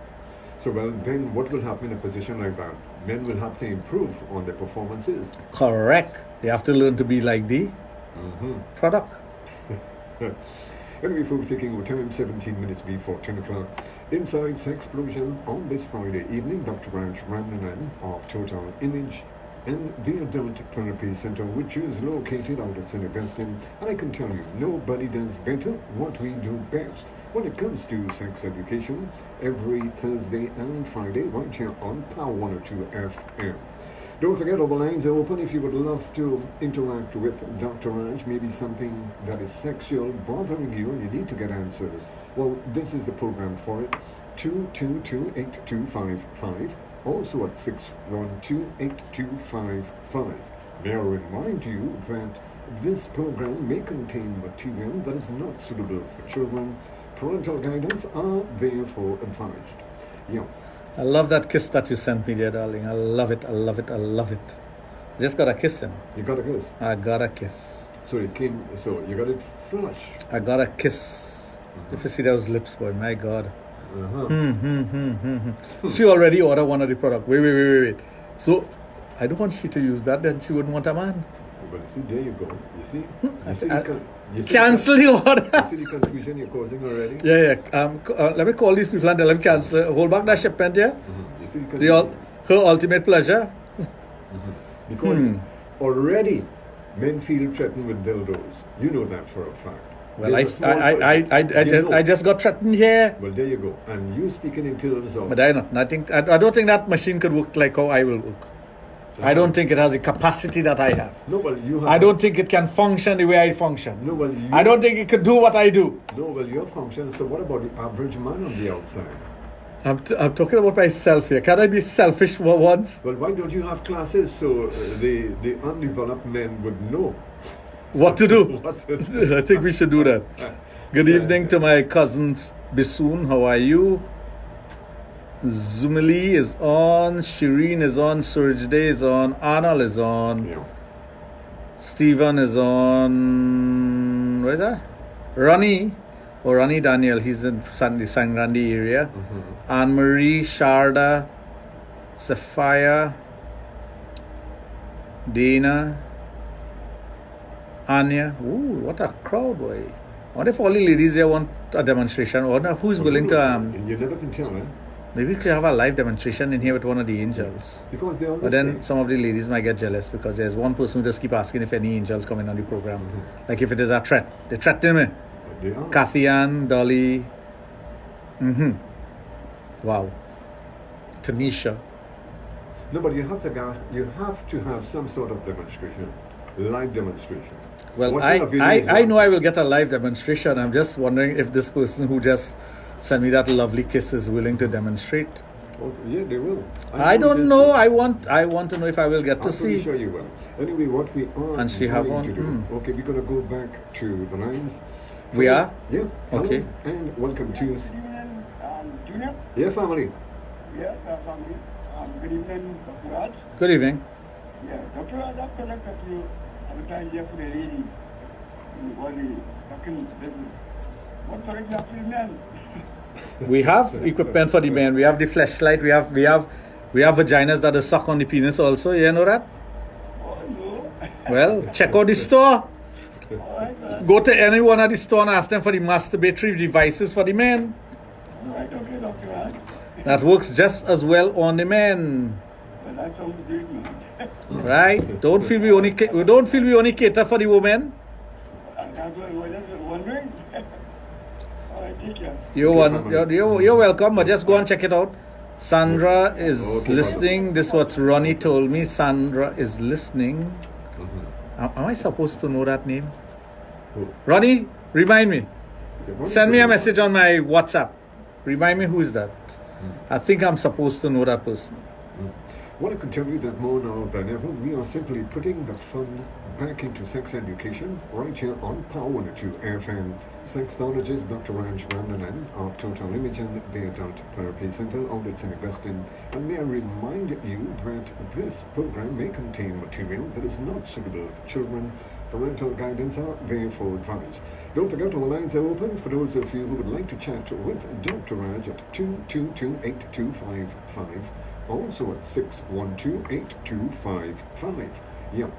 So, well, then what will happen in a position like that? Men will have to improve on their performances. Correct. They have to learn to be like the product. Anyway, folks, taking our time, 17 minutes before 10 o'clock. Inside Sexplosion on this Friday evening, Dr. Raj Ramnanan of Total Image and the Adult Therapy Center, which is located out at St. Augustine. And I can tell you, nobody does better what we do best when it comes to sex education every Thursday and Friday right here on Power 102 FM. Don't forget, all the lines are open if you would love to interact with Dr. Raj, maybe something that is sexual bothering you and you need to get answers. Well, this is the program for it. 222-8255. Also at 612-8255. May I remind you that this program may contain material that is not suitable for children. Parental guidance are therefore advised. Yeah. I love that kiss that you sent me there, darling. I love it. I love it. I love it. I just got a kiss him. You got a kiss? I got a kiss. So it came, so you got it flush. I got a kiss. If you see those lips, boy, my God. She already ordered one of the product. Wait. So I don't want she to use that, then she wouldn't want a man. But see, there you go. You see? Cancel the order. You see the confusion you're causing already? Yeah. Let me call these people and tell them cancel. Hold back that shipment, yeah? You see the confusion? Her ultimate pleasure. Because already men feel threatened with dildos. You know that for a fact. Well, There's a small choice. I just got threatened here. Well, there you go. And you speaking in terms of... But I don't think that machine could work like how I will work. I don't think it has the capacity that I have. No, well, you have... I don't think it can function the way I function. No, well, I don't think it could do what I do. No, well, your function... So what about the average man on the outside? I'm talking about myself here. Can I be selfish for once? Well, why don't you have classes so the undeveloped men would know what to do? what to do? I think we should do that. Good evening to my cousins Bisoon. How are you? Zumili is on. Shireen is on. Surjday is on. Arnold is on. Yeah. Stephen is on. Where is that? Ronnie. Or Ronnie Daniel. He's in the San Grande area. Anne Marie, Sharda, Sapphire, Dana, Anya. Ooh, what a crowd, boy. I wonder if all the ladies there want a demonstration. I wonder who's willing to... You never can tell, eh? Maybe we could have a live demonstration in here with one of the angels. Because they always But then say, some of the ladies might get jealous because there's one person who just keep asking if any angels coming on the program. Like if it is a threat. They threaten me. they are. Kathy Ann, Dolly. Wow. Tanisha. No, but you have to have some sort of demonstration, live demonstration. Well, What kind of video is I know that? I will get a live demonstration. I'm just wondering if this person who just sent me that lovely kiss is willing to demonstrate. Oh, yeah, they will. I don't know. I want to know if I will get to I'm pretty see. sure you will. Anyway, what we are And she have going on- to do. Okay, we're gonna go back to the lines. We are? Yeah. Okay. Hello, and welcome to. Junior? Yeah, family. Yeah, family. Good evening, Dr. Raj. Good evening. Yeah, Dr. Raj, I've connected you at the time yesterday, lady, in the body, fucking business. What for exactly men? We have equipment for the men. We have the flashlight. We have vaginas that suck on the penis also. You know that? Oh, no. Well, check out the store. All right, man. Go to any one of the store and ask them for the masturbatory devices for the men. All right, okay, Dr. Raj. That works just as well on the men. Well, that sounds great, man. Right? Don't feel we only cater for the women. I'm just wondering. All right, take care. You're welcome, but just go and check it out. Sandra is listening. This is what Ronnie told me. Sandra is listening. Am I supposed to know that name? Ronnie, remind me. Send me a message on my WhatsApp. Remind me who is that. I think I'm supposed to know that person. Well, I can tell you that more now than ever, we are simply putting the fun back into sex education right here on Power 102 FM. Sexologist Dr. Raj Randanan of Total Imaging, the Adult Therapy Center, Audits and Investing. And may I remind you that this program may contain material that is not suitable for children. Parental guidance are therefore advised. Don't forget all the lines are open for those of you who would like to chat with Dr. Raj at 222-8255. Also at 612-8255. Yeah.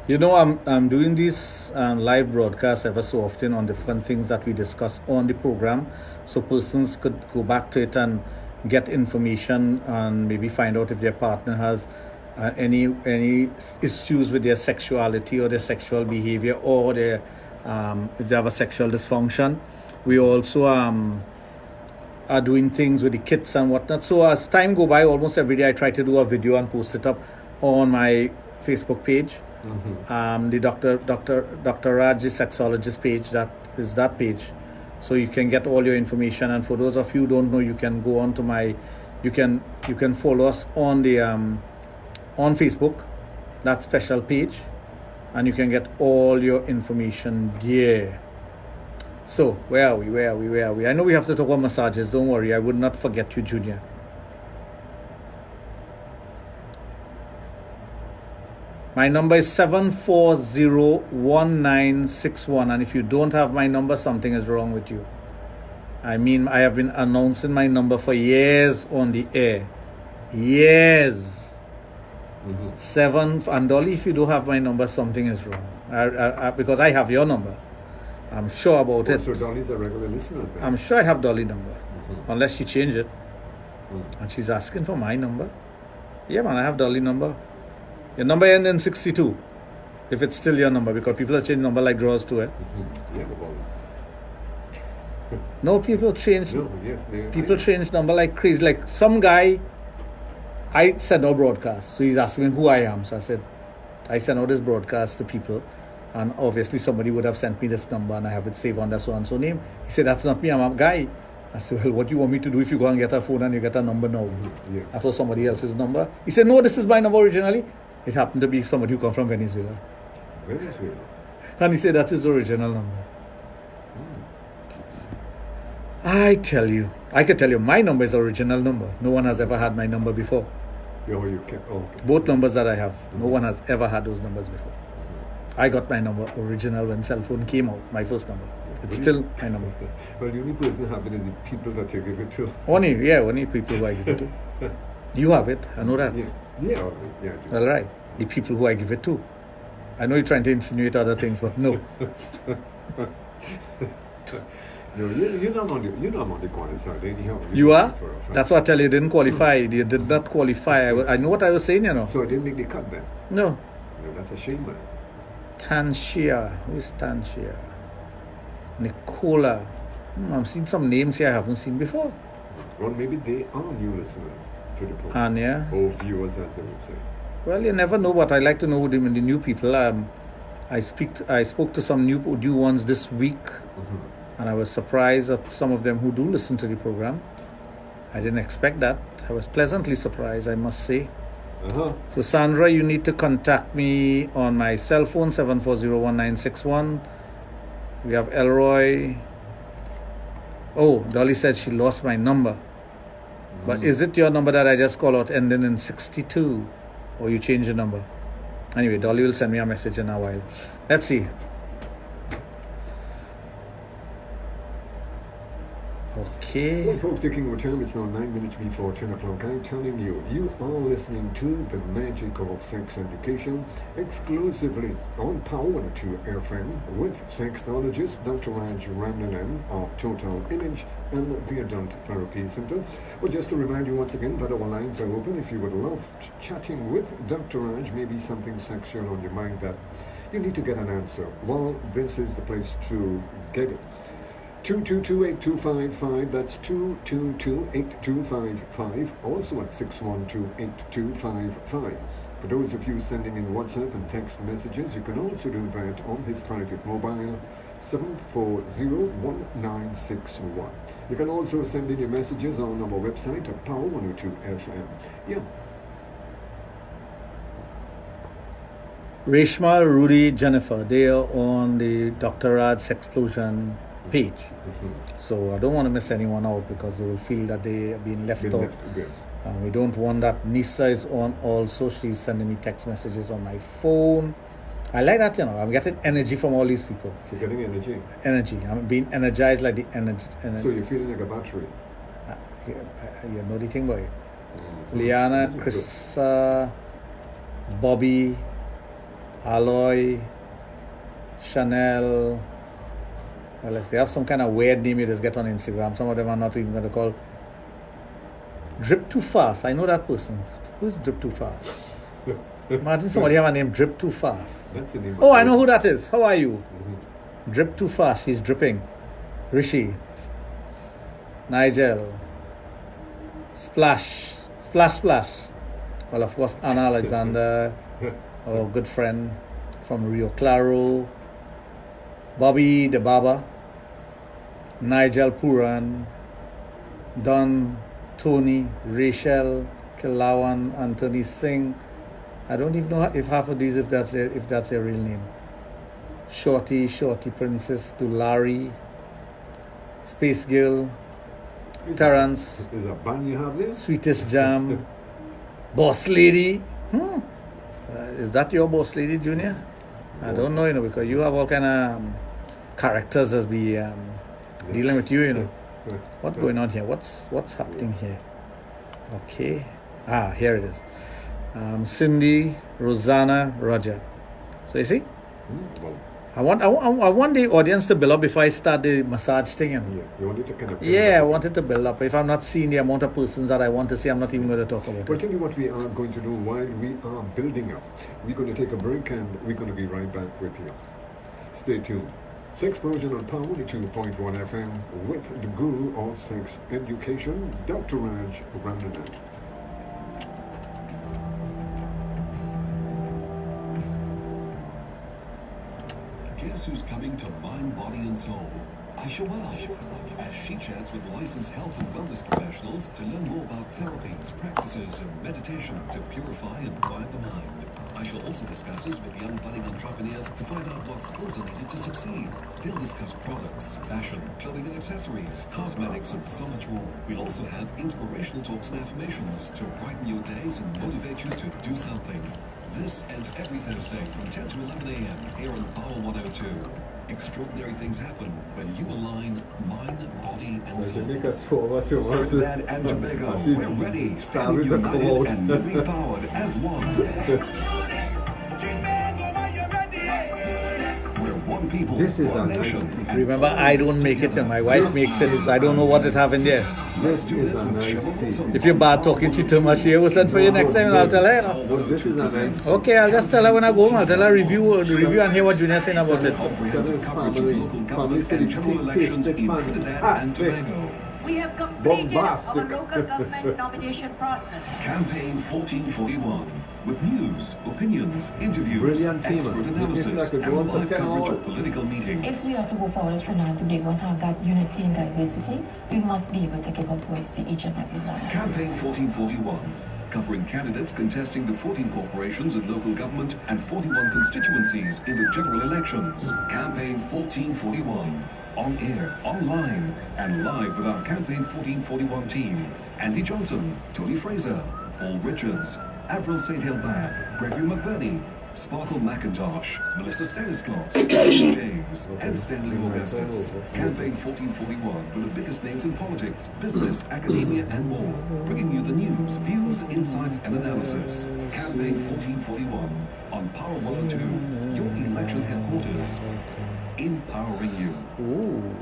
You know, I'm doing these live broadcasts ever so often on different things that we discuss on the program, so persons could go back to it and get information and maybe find out if their partner has any issues with their sexuality or their sexual behavior, or their if they have a sexual dysfunction. We also are doing things with the kids and whatnot. So as time go by, almost every day I try to do a video and post it up on my Facebook page. The Dr. Raj Sexologist page, that is that page. So you can get all your information, and for those of you who don't know, you can go on to my, you can follow us on the on Facebook, that special page, and you can get all your information there. So where are we? I know we have to talk about massages. Don't worry, I would not forget you, Junior. My number is 7401961, and if you don't have my number, something is wrong with you. I mean, I have been announcing my number for years on the air. Years. And Dolly, if you don't have my number, something is wrong. Because I have your number. I'm sure about it. So Dolly's a regular listener then. I'm sure I have Dolly's number. Unless she changed it. And she's asking for my number. Yeah, man, I have Dolly's number. Your number ends in 62. If it's still your number, because people have changed number like drawers too, eh? Yeah, well, No, people change. no, yes, they People change number like crazy. Like some guy, I send out broadcast. So he's asking me who I am. So I said, I send out this broadcast to people. And obviously somebody would have sent me this number and I have it saved under so-and-so name. He said, that's not me, I'm a guy. I said, well, what do you want me to do if you go and get a phone and you get a number now? Yeah. That was somebody else's number. He said, no, this is my number originally. It happened to be somebody who come from Venezuela. Venezuela. And he said, that's his original number. I tell you, I can tell you, my number is original number. No one has ever had my number before. Oh, you can. Oh, okay. Both numbers that I have, no one has ever had those numbers before. I got my number original when cell phone came out, my first number. It's still my number. Well, the only person having is the people that you give it to. Only people who I give it to. You have it, I know that. Yeah, yeah, all right. Yeah, I do. All right, the people who I give it to. I know you're trying to insinuate other things, but no. No, you're not on the corner side. You are? That's what I tell you, you didn't qualify. You did not qualify. I know what I was saying, you know. So I didn't make the cut then. No. No, that's a shame, man. Tanshia. Who is Tanshia? Nicola. I'm seeing some names here I haven't seen before. Well, maybe they are new listeners to the program. Anya. Or viewers, as they would say. Well, you never know, but I like to know the new people. I spoke to some new ones this week, and I was surprised at some of them who do listen to the program. I didn't expect that. I was pleasantly surprised, I must say. So Sandra, you need to contact me on my cell phone, 7401961. We have Elroy. Oh, Dolly said she lost my number. But is it your number that I just called out ending in 62? Or you changed the number? Anyway, Dolly will send me a message in a while. Let's see. Okay. Well, folks, taking our time, it's now 9 minutes before 10 o'clock. I'm telling you, you are listening to the magic of sex education exclusively on Power 102 FM with sexologist Dr. Raj of Total Image and the Adult Therapy Center. Well, just to remind you once again that our lines are open. If you would love chatting with Dr. Raj, maybe something sexual on your mind that you need to get an answer, well, this is the place to get it. 222-8255, that's 222-8255, also at 612-8255. For those of you sending in WhatsApp and text messages, you can also do that on this private mobile, 740-1961. You can also send in your messages on our website at Power 102 FM. Yeah. Reshma, Rudy, Jennifer, they are on the Dr. Raj SEXPLOSION page. So I don't want to miss anyone out because they will feel that they are being left out. Yes. We don't want that. Nisa is on also. She's sending me text messages on my phone. I like that, I'm getting energy from all these people. You're getting energy. Energy. I'm being energized like the energy. So you're feeling like a battery. You know the thing, boy. Liana, Chris, Bobby, Aloy, Chanel. Well, if they have some kind of weird name you just get on Instagram, some of them are not even going to call. Drip Too Fast. I know that person. Who's Drip Too Fast? Imagine somebody have a name Drip Too Fast. That's the name. Oh, I know who that is. How are you? Drip Too Fast. She's dripping. Rishi. Nigel. Splash. Splash. Well, of course, Anna Alexander, our good friend from Rio Claro. Bobby the Baba. Nigel Puran. Don, Tony, Rachel, Kilawan, Anthony Singh. I don't even know if half of these, if that's their real name. Shorty Princess, Dulari, Space Girl, Terrence, Is a band you have there? Sweetest Jam, Boss Lady. Is that your Boss Lady, Junior? I don't know, because you have all kind of characters as be dealing with you, What's going on here? What's happening here? Okay. Here it is. Cindy, Rosanna, Roger. So you see? Well, I want the audience to build up before I start the massage thing. you want it to kind of... Yeah, I want it to build up. If I'm not seeing the amount of persons that I want to see, I'm not even going to talk about Well, it. tell you what we are going to do while we are building up. We're going to take a break and we're going to be right back with you. Stay tuned. Sexplosion on Power 2.1 FM with the guru of sex education, Dr. Raj. Guess who's coming to Mind, Body and Soul? Aisha Wells, as she chats with licensed health and wellness professionals to learn more about therapies, practices and meditation to purify and quiet the mind. Aisha also discusses with young budding entrepreneurs to find out what skills are needed to succeed. They'll discuss products, fashion, clothing and accessories, cosmetics and so much more. We'll also have inspirational talks and affirmations to brighten your days and motivate you to do something. This and every Thursday from 10 to 11 a.m. here on Power 102. Extraordinary things happen when you align mind, body, and soul. Trinidad and Tobago, we're ready, standing united and moving forward as one. We're one people, This is one a nation. nice Remember, I don't make it, and my wife makes it, so I don't know what it have in there. Let's do this with Chevrolet. If you're bad talking, she too much here, we'll send for you next time, and I'll tell her. Well, this is a nice... Okay, I'll just tell her when I go home. I'll tell her review and hear what Junior's saying about it. Comprehensive coverage of local government and general elections in Trinidad and Tobago. We have completed our Bombastic. local government nomination process. Campaign 1441. With news, opinions, interviews, Brilliant team. expert This is analysis, like a and goal for live 10 coverage hours. of political meetings. If we are to go forward as Trinidad today and have that unity and diversity, we must be able to give a voice to each and every one. Campaign 1441, covering candidates contesting the 14 corporations in local government and 41 constituencies in the general elections. Campaign 1441. On air, online, and live with our Campaign 1441 team. Andy Johnson, Tony Fraser, Paul Richards, Avril St. Hilbab, Gregory McBurney, Sparkle McIntosh, Melissa Stanislas, James, and Stanley Augustus. Campaign 1441 with the biggest names in politics, business, academia, and more. Bringing you the news, views, insights, and analysis. Campaign 1441 on Power 102, your election headquarters. Empowering you. Ooh,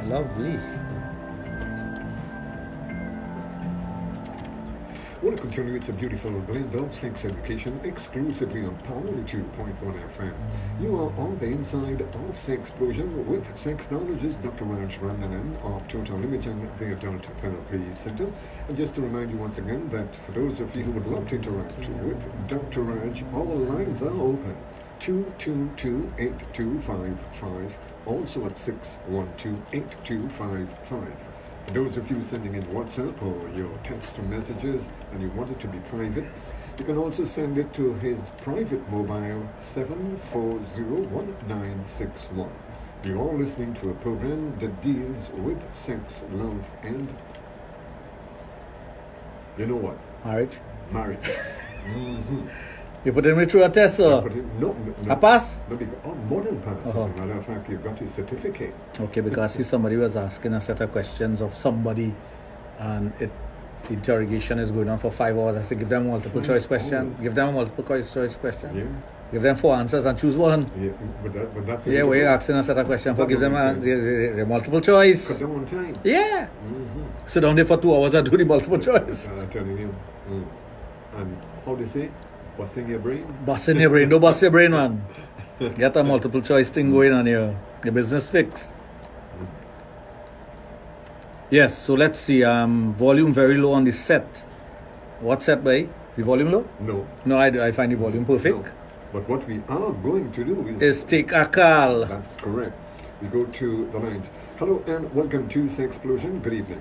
lovely. Want to continue? It's a beautiful blend of sex education exclusively on Power 2.1 FM. You are on the inside of Sexplosion with sexologist Dr. Raj of Total Limited, the Adult Therapy Center. And just to remind you once again that for those of you who would love to interact with Dr. Raj, all lines are open. 222-8255, also at 612-8255. For those of you sending in WhatsApp or your text messages and you want it to be private, you can also send it to his private mobile 7401961. You're all listening to a program that deals with sex, love, and you know what? Marriage. You put me through a test, sir? No. A pass? No, more than pass. As a matter of fact, you've got his certificate. Okay, because see, somebody was asking a set of questions of somebody, and the interrogation is going on for 5 hours. I said, give them multiple choice question. Give them a multiple choice question. Yeah. Give them 4 answers and choose one. Yeah, but that's we're asking a set of questions for give them the multiple choice. Cut them on time. Yeah. Sit down there for 2 hours and do the multiple choice. I'm telling you. And how they say? Busting your brain? Busting your brain. Don't bust your brain, man. Get a multiple choice thing going on here. Your business fixed. Yes, so let's see. Volume very low on the set. What set, by? The volume low? No. No, I find the volume perfect. No. But what we are going to do is take a call. That's correct. We go to the lines. Hello and welcome to Sexplosion. Good evening.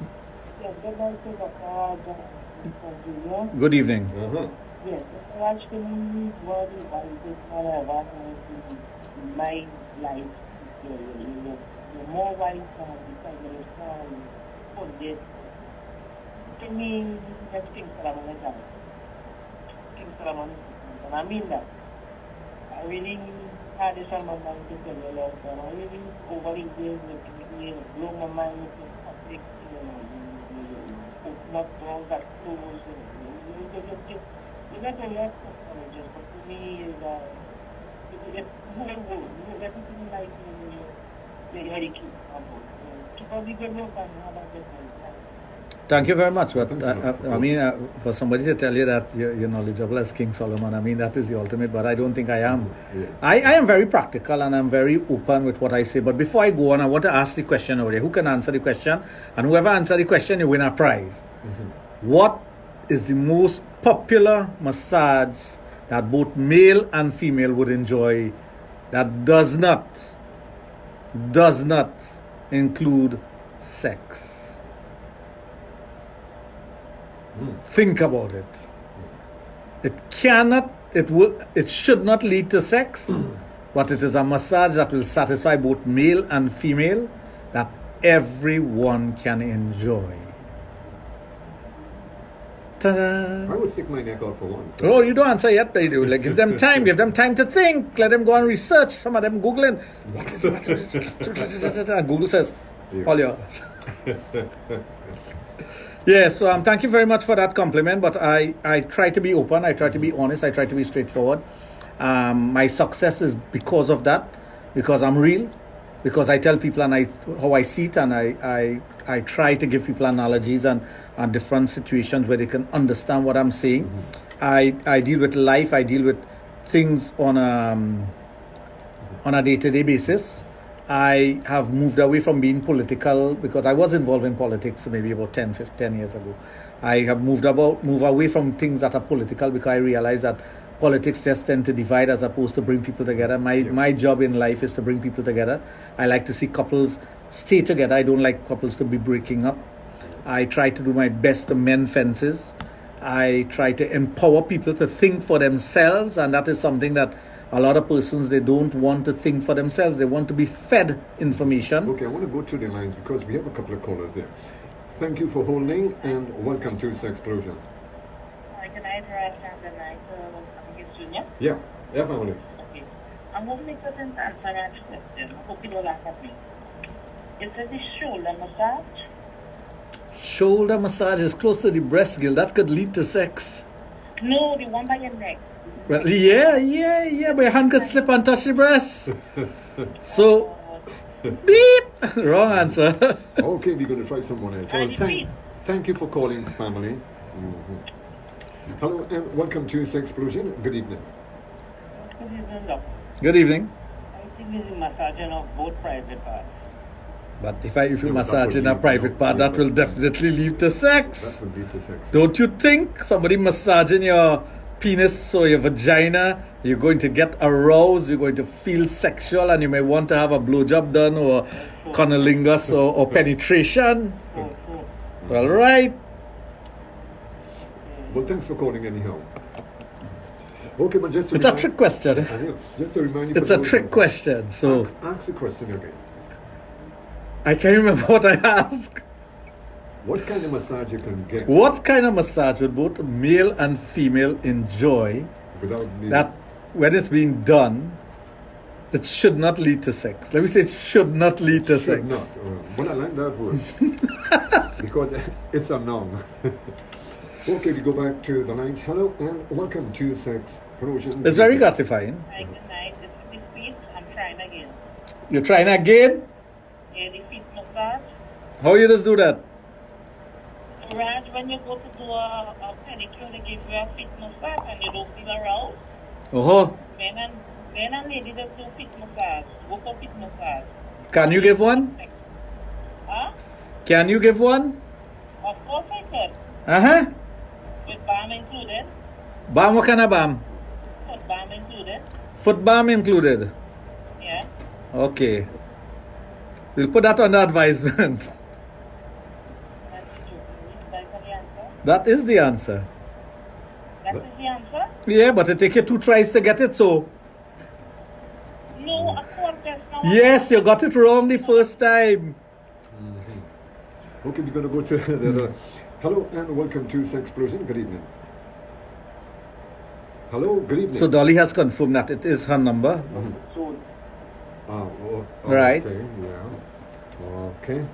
Good evening. Yes, actually, what is my life? The more white because of forget. To me, that's things that I'm going to and I mean that. I really had this on my mind to tell you last time. I really overengaged with me, blow my mind with the public, not all that close. Not only that, but to me, everything like the Thank you very much. But I mean, for somebody to tell you that you're knowledgeable as King Solomon, I mean, that is the ultimate, but I don't think I am. Yeah. I am very practical and I'm very open with what I say. But before I go on, I want to ask the question over there. Who can answer the question? And whoever answers the question, you win a prize. What is the most popular massage that both male and female would enjoy that does not include sex? Think about it. It should not lead to sex, but it is a massage that will satisfy both male and female that everyone can enjoy. Ta-da. I would stick my neck out for one. Oh, you don't answer yet. They do. Like, give them time to think. Let them go and research. Some of them Googling. What is it? And Google says, all yours. Yeah, so thank you very much for that compliment. But I try to be open. I try to be honest. I try to be straightforward. My success is because of that. Because I'm real. Because I tell people how I see it, and I try to give people analogies and different situations where they can understand what I'm saying. I deal with life. I deal with things on a day-to-day basis. I have moved away from being political because I was involved in politics maybe about 10 years ago. I have moved away from things that are political because I realize that politics just tend to divide as opposed to bring people together. My job in life is to bring people together. I like to see couples stay together. I don't like couples to be breaking up. I try to do my best to mend fences. I try to empower people to think for themselves, and that is something that A lot of persons, they don't want to think for themselves. They want to be fed information. Okay, I want to go through the lines because we have a couple of callers there. Thank you for holding and welcome to Sexplosion. Good night, Raj, and good night, Junior. Yeah, family. Okay. I'm going to make a sense answer that question. I hope you don't laugh at me. It says the shoulder massage. Shoulder massage is close to the breast gill. That could lead to sex. No, the one by your neck. Well, yeah. But your hand could slip and touch the breast. So, beep. Wrong answer. Okay, we're going to try someone else. So thank you for calling, family. Hello and welcome to Sexplosion. Good evening. Good evening, Doc. Good evening. I think this is massaging of both private parts. But if you massage in a private part, that will definitely lead to sex. That will lead to sex. Don't you think somebody massaging your penis or your vagina, you're going to get aroused, you're going to feel sexual, and you may want to have a blowjob done or cunnilingus or penetration? Well, right. Well, thanks for calling anyhow. Okay, but just it's a trick question. I know. Just to remind you. It's a trick question. So ask the question again. I can't remember what I asked. What kind of massage you can get? What kind of massage would both male and female enjoy that when it's being done, it should not lead to sex? Let me say it should not lead to sex. Not. But I like that word. Because it's a noun. Okay, we go back to the lines. Hello and welcome to Sexplosion. It's very gratifying. Hi, good night. This is the feet. I'm trying again. You're trying again? Yeah, the feet massage. How you just do that? Raj, when you go to do a pedicure, they give you a feet massage and you don't feel aroused. Men and ladies that do feet massage. Go for feet massage. Can you give one? Huh? Can you give one? Of course I could. Uh-huh. With balm included. Balm, what kind of balm? Foot balm included. Foot balm included? Yeah. Okay. We'll put that on the advisement. That is the answer. That is the answer? Yeah, but it takes you 2 tries to get it, so. No, a contest now. Yes, you got it wrong the first time. Okay, we're going to go to the hello and welcome to Sexplosion. Good evening. Hello, good evening. So Dolly has confirmed that it is her number. Right. Okay, yeah. Okay.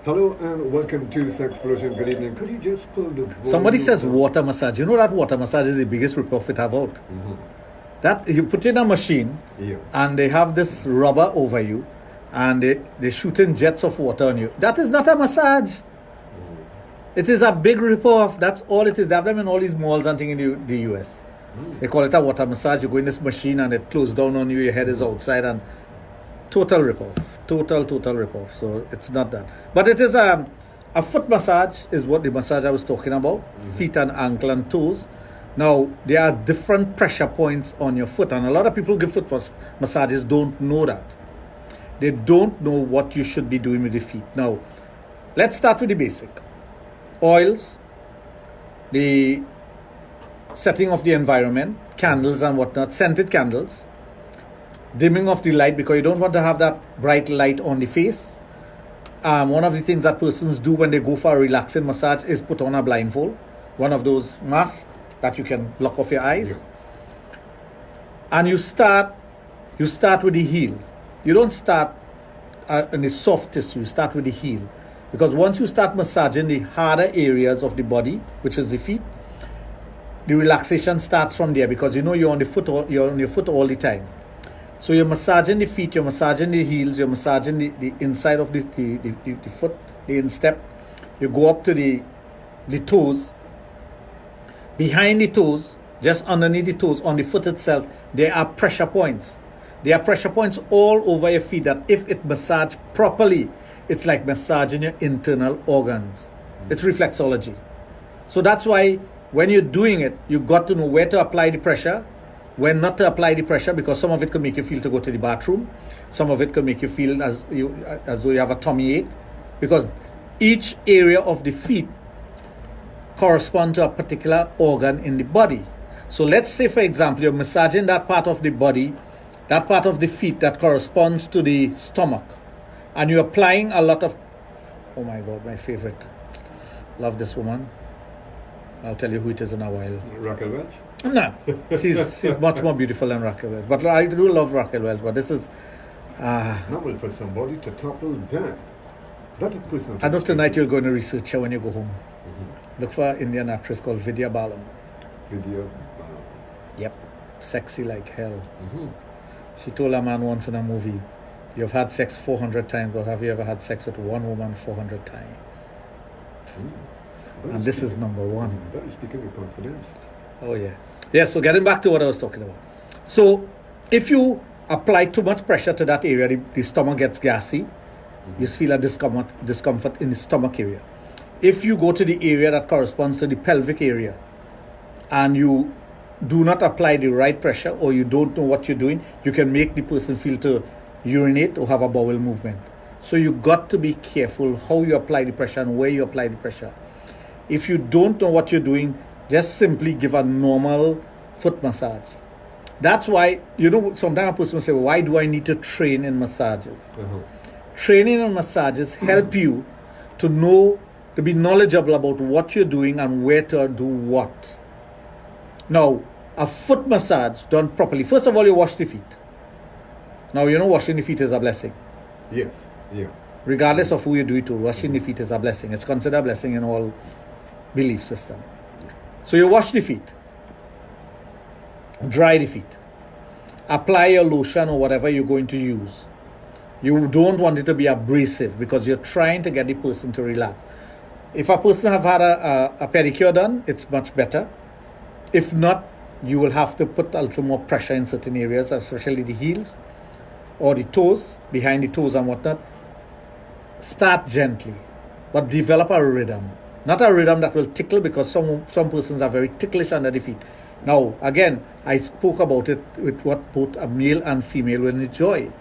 Hello and welcome to Sexplosion. Good evening. Could you just pull the Somebody says water massage. You know that water massage is the biggest ripoff it have out. That you put in a machine and they have this rubber over you and they shoot in jets of water on you. That is not a massage. It is a big ripoff. That's all it is. They have them in all these malls and things in the US. They call it a water massage. You go in this machine and it closes down on you. Your head is outside and total ripoff. Total ripoff. So it's not that. But it is a foot massage is what the massage I was talking about. Feet and ankle and toes. Now, there are different pressure points on your foot. And a lot of people who give foot massages don't know that. They don't know what you should be doing with the feet. Now, let's start with the basic. Oils, the setting of the environment, candles and whatnot, scented candles, dimming of the light because you don't want to have that bright light on the face. One of the things that persons do when they go for a relaxing massage is put on a blindfold, one of those masks that you can block off your eyes. And you start with the heel. You don't start in the soft tissue, you start with the heel. Because once you start massaging the harder areas of the body, which is the feet, the relaxation starts from there because you know you're on your foot all the time. So you're massaging the feet, you're massaging the heels, you're massaging the inside of the foot, the instep. You go up to the toes. Behind the toes, just underneath the toes, on the foot itself, there are pressure points. There are pressure points all over your feet that if it massaged properly, it's like massaging your internal organs. It's reflexology. So that's why when you're doing it, you got to know where to apply the pressure, when not to apply the pressure, because some of it could make you feel to go to the bathroom. Some of it could make you feel as though you have a tummy ache. Because each area of the feet corresponds to a particular organ in the body. So let's say, for example, you're massaging that part of the body, that part of the feet that corresponds to the stomach, and you're applying a lot of, oh my God, my favorite. Love this woman. I'll tell you who it is in a while. Raquel Welch? No, she's much more beautiful than Raquel Welch. But I do love Raquel Welch, but this is... Now, well, for somebody to topple that person... I know tonight you're going to research her when you go home. Look for an Indian actress called Vidya Balan. Vidya Balan. Yep. Sexy like hell. She told a man once in a movie, you've had sex 400 times, but have you ever had sex with one woman 400 times? And this is number one. That is speaking with confidence. Oh, yeah. Yeah, so getting back to what I was talking about. So, if you apply too much pressure to that area, the stomach gets gassy. You feel a discomfort in the stomach area. If you go to the area that corresponds to the pelvic area, and you do not apply the right pressure, or you don't know what you're doing, you can make the person feel to urinate or have a bowel movement. So you got to be careful how you apply the pressure and where you apply the pressure. If you don't know what you're doing, just simply give a normal foot massage. That's why, sometimes a person will say, why do I need to train in massages? Training in massages help you to know, to be knowledgeable about what you're doing and where to do what. Now, a foot massage done properly, first of all, you wash the feet. Now, washing the feet is a blessing. Yes, yeah. Regardless of who you do it to, washing the feet is a blessing. It's considered a blessing in all belief system. So you wash the feet, dry the feet, apply your lotion or whatever you're going to use. You don't want it to be abrasive because you're trying to get the person to relax. If a person have had a pedicure done, it's much better. If not, you will have to put a little more pressure in certain areas, especially the heels or the toes, behind the toes and whatnot. Start gently, but develop a rhythm. Not a rhythm that will tickle, because some persons are very ticklish under the feet. Now, again, I spoke about it with what both a male and female will enjoy.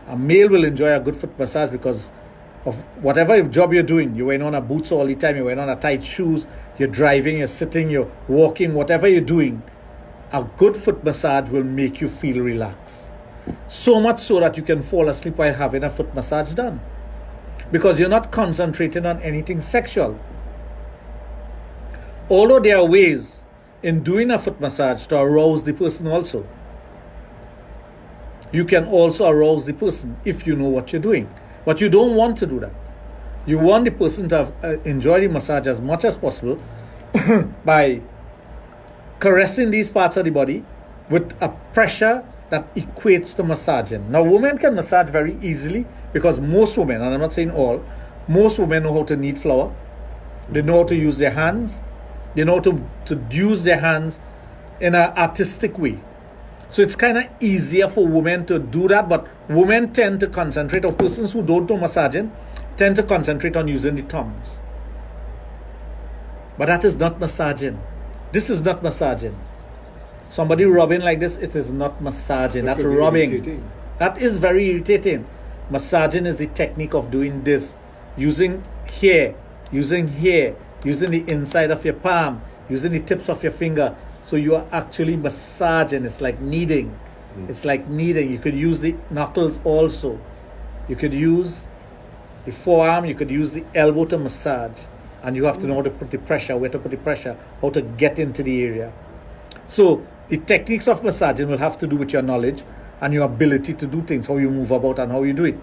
A male will enjoy a good foot massage because of whatever job you're doing. You're wearing on a boots all the time, you're wearing on a tight shoes, you're driving, you're sitting, you're walking, whatever you're doing, a good foot massage will make you feel relaxed. So much so that you can fall asleep while having a foot massage done. Because you're not concentrating on anything sexual. Although there are ways in doing a foot massage to arouse the person also. You can also arouse the person if you know what you're doing. But you don't want to do that. You want the person to enjoy the massage as much as possible by caressing these parts of the body with a pressure that equates to massaging. Now, women can massage very easily because most women, and I'm not saying all, most women know how to knead flour. They know how to use their hands. They know to use their hands in an artistic way. So it's kind of easier for women to do that, but women tend to concentrate, or persons who don't know massaging, tend to concentrate on using the thumbs. But that is not massaging. This is not massaging. Somebody rubbing like this, it is not massaging. That's rubbing. Irritating. That is very irritating. Massaging is the technique of doing this. Using here, using the inside of your palm, using the tips of your finger. So you are actually massaging. It's like kneading. It's like kneading. You could use the knuckles also. You could use the forearm. You could use the elbow to massage. And you have to know how to put the pressure, where to put the pressure, how to get into the area. So the techniques of massaging will have to do with your knowledge and your ability to do things, how you move about and how you do it.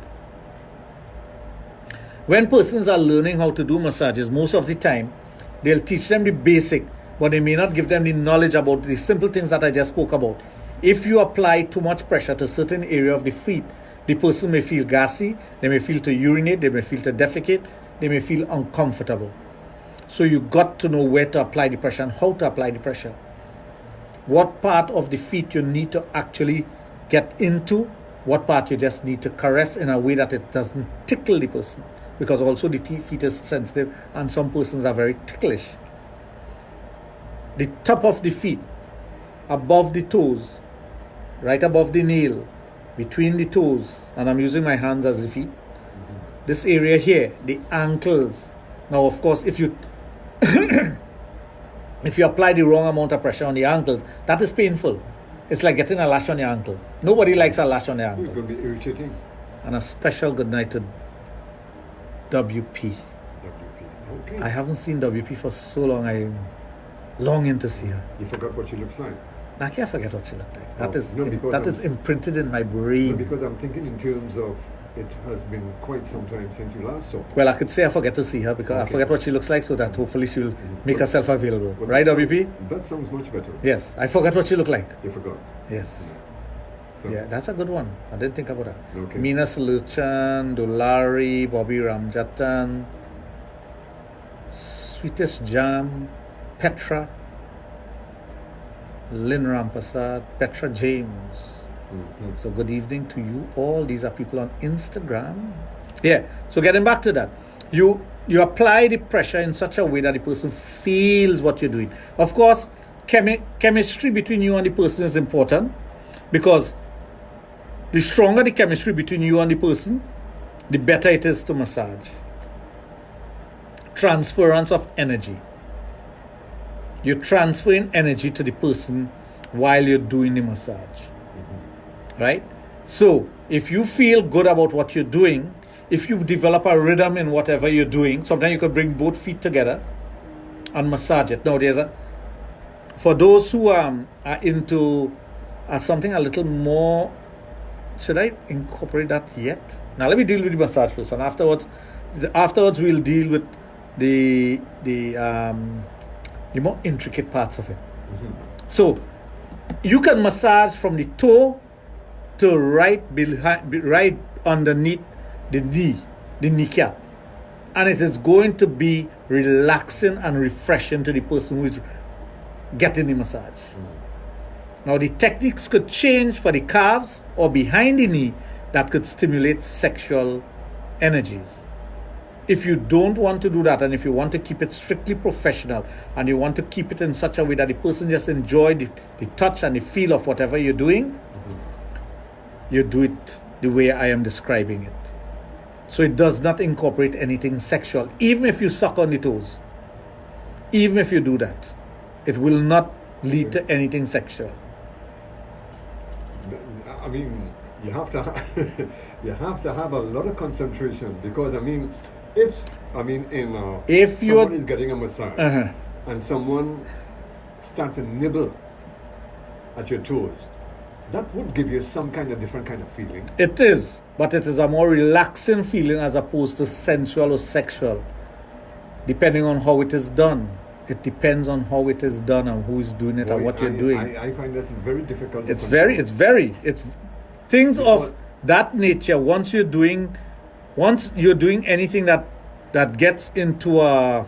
When persons are learning how to do massages, most of the time, they'll teach them the basic, but they may not give them the knowledge about the simple things that I just spoke about. If you apply too much pressure to a certain area of the feet, the person may feel gassy, they may feel to urinate, they may feel to defecate, they may feel uncomfortable. So you got to know where to apply the pressure and how to apply the pressure. What part of the feet you need to actually get into, what part you just need to caress in a way that it doesn't tickle the person. Because also the feet is sensitive and some persons are very ticklish. The top of the feet, above the toes, right above the nail, between the toes, and I'm using my hands as the feet. This area here, the ankles. Now, of course, if you... if you apply the wrong amount of pressure on the ankle, that is painful. It's like getting a lash on your ankle. Nobody likes a lash on their It's ankle. going to be irritating. And a special good night to WP. Okay. I haven't seen WP for so long. I'm longing to see her. You forgot what she looks like. I can't forget what she looked like. That Oh, is no, because that I'm is imprinted in my brain. No, because I'm thinking in terms of it has been quite some time since you last saw her. Well, I could say I forget to see her because I Okay. forget what she looks like, so that hopefully she will make But- herself available. But Right, that WP? sounds- That sounds much better. Yes, I forgot what she looked like. You forgot. Yes. So, Yeah, that's a good one. I didn't think about that. Okay. Meena Saluchan, Dulari, Bobby Ramjatan, Sweetest Jam, Petra, Lynn Rampasad, Petra James. Mhm. So good evening to you all. These are people on Instagram. Yeah. So getting back to that, you apply the pressure in such a way that the person feels what you're doing. Of course, chemistry between you and the person is important, because the stronger the chemistry between you and the person, the better it is to massage. Transference of energy. You're transferring energy to the person while you're doing the massage. Right? So, if you feel good about what you're doing, if you develop a rhythm in whatever you're doing, sometimes you could bring both feet together and massage it. Now, for those who are into something a little more, should I incorporate that yet? Now, let me deal with the massage first, and afterwards we'll deal with the more intricate parts of it. So, you can massage from the toe to right underneath the knee, the kneecap, and it is going to be relaxing and refreshing to the person who is getting the massage. Now, the techniques could change for the calves or behind the knee that could stimulate sexual energies. If you don't want to do that, and if you want to keep it strictly professional, and you want to keep it in such a way that the person just enjoy the touch and the feel of whatever you're doing, you do it the way I am describing it. So it does not incorporate anything sexual. Even if you suck on the toes, even if you do that, it will not lead to anything sexual. I mean, you have to have a lot of concentration, because if someone is getting a massage and someone start to nibble at your toes, that would give you some kind of different kind of feeling. It is, but it is a more relaxing feeling as opposed to sensual or sexual, depending on how it is done. It depends on how it is done and who is doing it and what you're doing. I find that's very difficult. It's things of that nature. Once you're doing anything that gets into a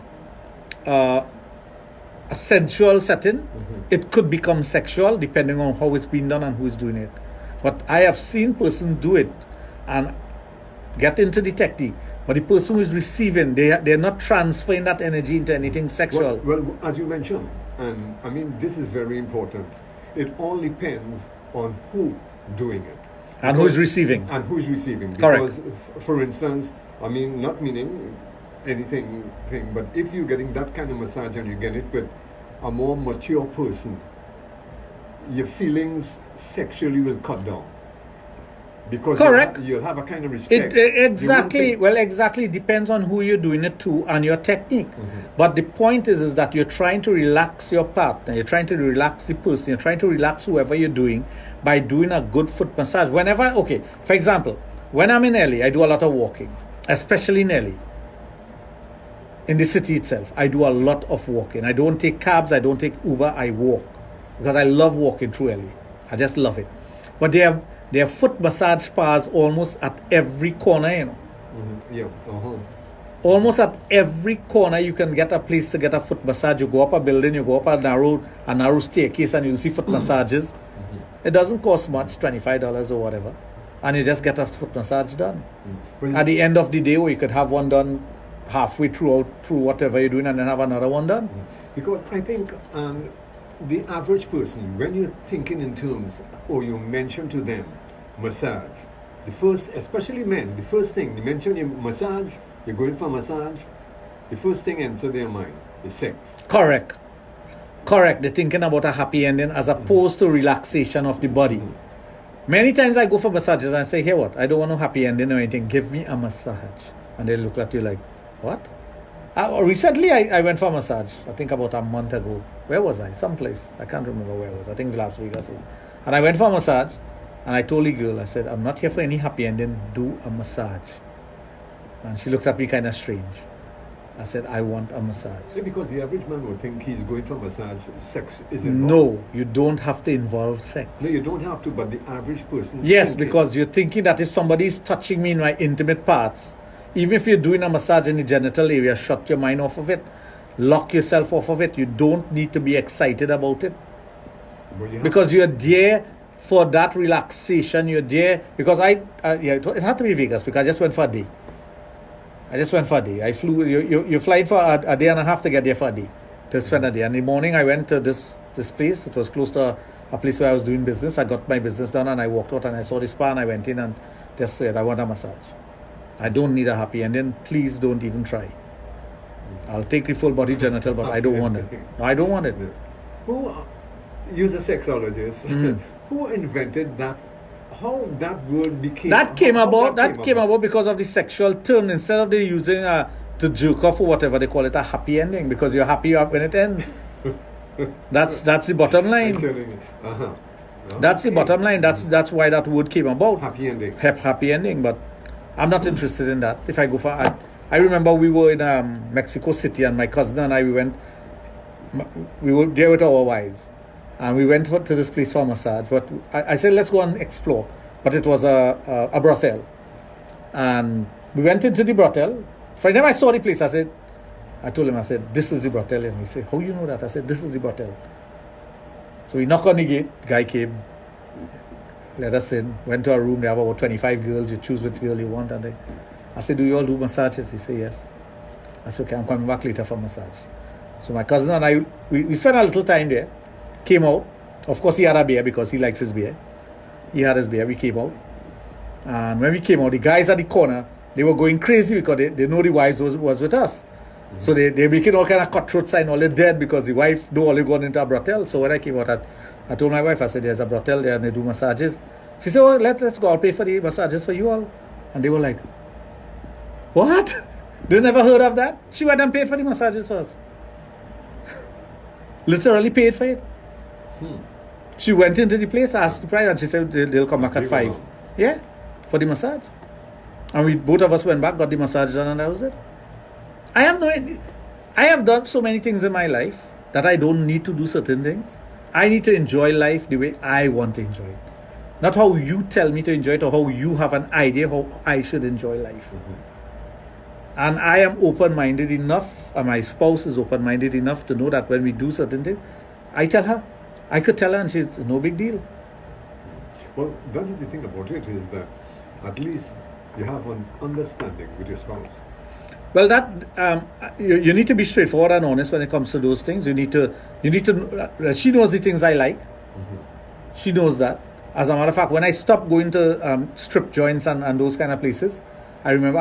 sensual setting, it could become sexual depending on how it's being done and who is doing it. But I have seen persons do it and get into the technique, but the person who is receiving, they're not transferring that energy into anything sexual. Well, as you mentioned, and this is very important, it all depends on who doing it. And who's receiving. And who's receiving. Correct. Because, for instance, not meaning anything, but if you're getting that kind of massage and you get it with a more mature person, your feelings sexually will cut down. Because Correct. you'll have a kind of respect. Exactly. Depends on who you're doing it to and your technique. But the point is that you're trying to relax your partner, you're trying to relax the person, you're trying to relax whoever you're doing by doing a good foot massage. For example, when I'm in LA, I do a lot of walking, especially in LA. In the city itself, I do a lot of walking. I don't take cabs, I don't take Uber, I walk. Because I love walking through LA. I just love it. But there are foot massage spas almost at every corner, Almost at every corner you can get a place to get a foot massage. You go up a building, you go up a narrow staircase, and you'll see foot massages. It doesn't cost much, $25 or whatever. And you just get a foot massage done. At the end of the day, you could have one done halfway through whatever you're doing, and then have another one done. Because I think the average person, when you're thinking in terms, or you mention to them massage, especially men, the first thing, you mention your massage, you're going for massage, the first thing enters their mind is sex. Correct. Correct. They're thinking about a happy ending as opposed to relaxation of the body. Many times I go for massages and I say, "Here, what? I don't want no happy ending or anything. Give me a massage." And they look at you like, "What?" Recently, I went for a massage. I think about a month ago. Where was I? Someplace. I can't remember where it was. I think last week or so. And I went for a massage. And I told the girl, I said, "I'm not here for any happy ending. Do a massage." And she looked at me kind of strange. I said, "I want a massage." See, because the average man would think he's going for massage. Sex is involved. No, you don't have to involve sex. No, you don't have to, but the average person... Yes, because you're thinking that if somebody is touching me in my intimate parts, even if you're doing a massage in the genital area, shut your mind off of it. Lock yourself off of it. You don't need to be excited about it. Because you're there for that relaxation. You're there because it had to be Vegas because I just went for a day. I flew. You fly for a day and a half to get there for a day, to spend a day. And in the morning I went to this place. It was close to a place where I was doing business. I got my business done and I walked out and I saw the spa and I went in and just said, "I want a massage. I don't need a happy ending. Please don't even try. I'll take the full body genital, but I don't want it. No, I don't want it." Who, you're a sexologist. Who invented that? How that word became? That came about because of the sexual term. Instead of they using to jerk off or whatever, they call it a happy ending because you're happy when it ends. That's the bottom line. That's the bottom line. That's why that word came about. Happy ending. Happy ending. But I'm not interested in that. If I go for, I remember we were in Mexico City and my cousin and I we were there with our wives. And we went to this place for a massage. But I said, let's go and explore. But it was a brothel. And we went into the brothel. First time I saw the place, I told him, "This is the brothel." And he said, "How you know that?" I said, "This is the brothel." So we knocked on the gate. Guy came, let us in, went to a room. They have about 25 girls. You choose which girl you want. And I said, "Do you all do massages?" He said, "Yes." I said, "Okay, I'm coming back later for massage." So my cousin and I, we spent a little time there. Came out. Of course, he had a beer because he likes his beer. He had his beer. We came out. And when we came out, the guys at the corner, they were going crazy because they know the wives was with us. So they're making all kind of cutthroat sign, all they're dead because the wife know all they gone into a brothel. So when I came out, I told my wife, I said, "There's a brothel there and they do massages." She said, "Oh, let's go. I'll pay for the massages for you all." And they were like, "What?" They never heard of that. She went and paid for the massages first. Literally paid for it. She went into the place, asked the price, and she said they'll come back at 5. Yeah, for the massage. And both of us went back, got the massage done, and that was it. I have done so many things in my life that I don't need to do certain things. I need to enjoy life the way I want to enjoy it. Not how you tell me to enjoy it or how you have an idea how I should enjoy life. And I am open-minded enough, and my spouse is open-minded enough to know that when we do certain things, I could tell her and she's no big deal. Well, that is the thing about it, is that at least you have an understanding with your spouse. Well, that you need to be straightforward and honest when it comes to those things. You need to. She knows the things I like. She knows that. As a matter of fact, when I stopped going to strip joints and those kind of places, I remember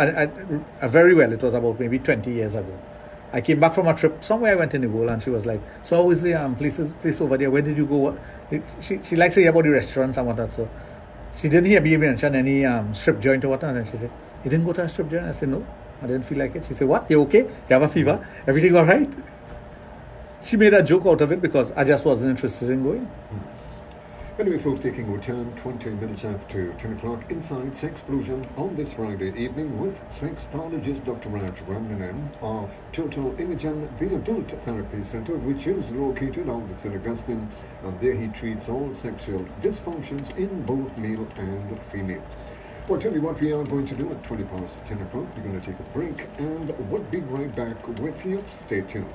I very well. It was about maybe 20 years ago. I came back from a trip somewhere. I went in the world, and she was like, "So how is the place over there? Where did you go?" She likes to hear about the restaurants and whatnot. So she didn't hear me mention any strip joint or whatnot. And she said, "You didn't go to a strip joint?" I said, "No, I didn't feel like it." She said, "What? You okay? You have a fever? Everything all right?" She made a joke out of it because I just wasn't interested in going. Anyway, folks, taking our time, 20 minutes after 10 o'clock, inside Sexplosion on this Friday evening with Sexologist Dr. Raj of Total Imagen, the Adult Therapy Center, which is located on St. Augustine, and there he treats all sexual dysfunctions in both male and female. Well, tell you what we are going to do at 20 past 10 o'clock. We're going to take a break, and we'll be right back with you. Stay tuned.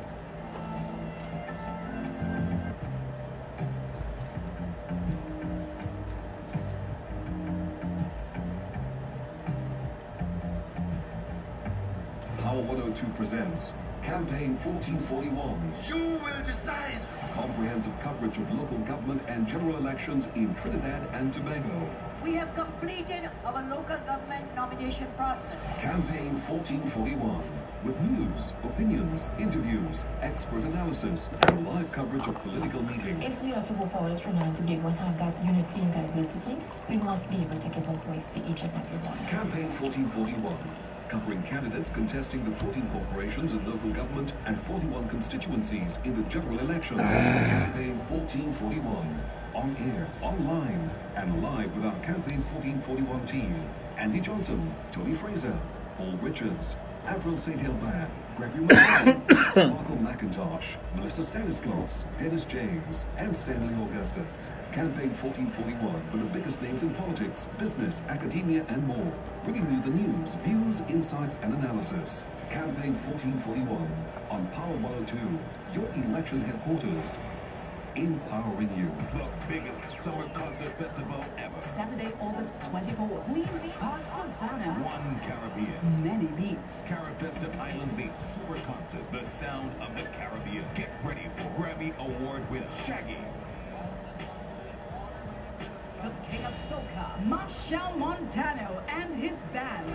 Power 102 presents Campaign 1441. You will decide. Comprehensive coverage of local government and general elections in Trinidad and Tobago. We have completed our local government nomination process. Campaign 1441. with news, opinions, interviews, expert analysis, and live coverage of political meetings. If we are to go forward as Trinidad today, we have that unity in diversity. We must be able to give a voice to each and every one. Campaign 1441, covering candidates contesting the 14 corporations in local government and 41 constituencies in the general elections. Campaign 1441, on air, online, and live with our Campaign 1441 team. Andy Johnson, Tony Fraser, Paul Richards, Avril St. Hilban, Gregory McBurney, Sparkle McIntosh, Melissa Stanislas, Dennis James, and Stanley Augustus. Campaign 1441 with the biggest names in politics, business, academia, and more. Bringing you the news, views, insights, and analysis. Campaign 1441 on Power 102, your election headquarters. Empowering you. The biggest summer concert festival ever. Saturday, August 24th. Queen's Park Savannah. One Caribbean. Many beats. Caribesta Island Beats Super Concert. The sound of the Caribbean. Get ready for Grammy Award winner Shaggy. The King of Soca, Marshall Montano and his band.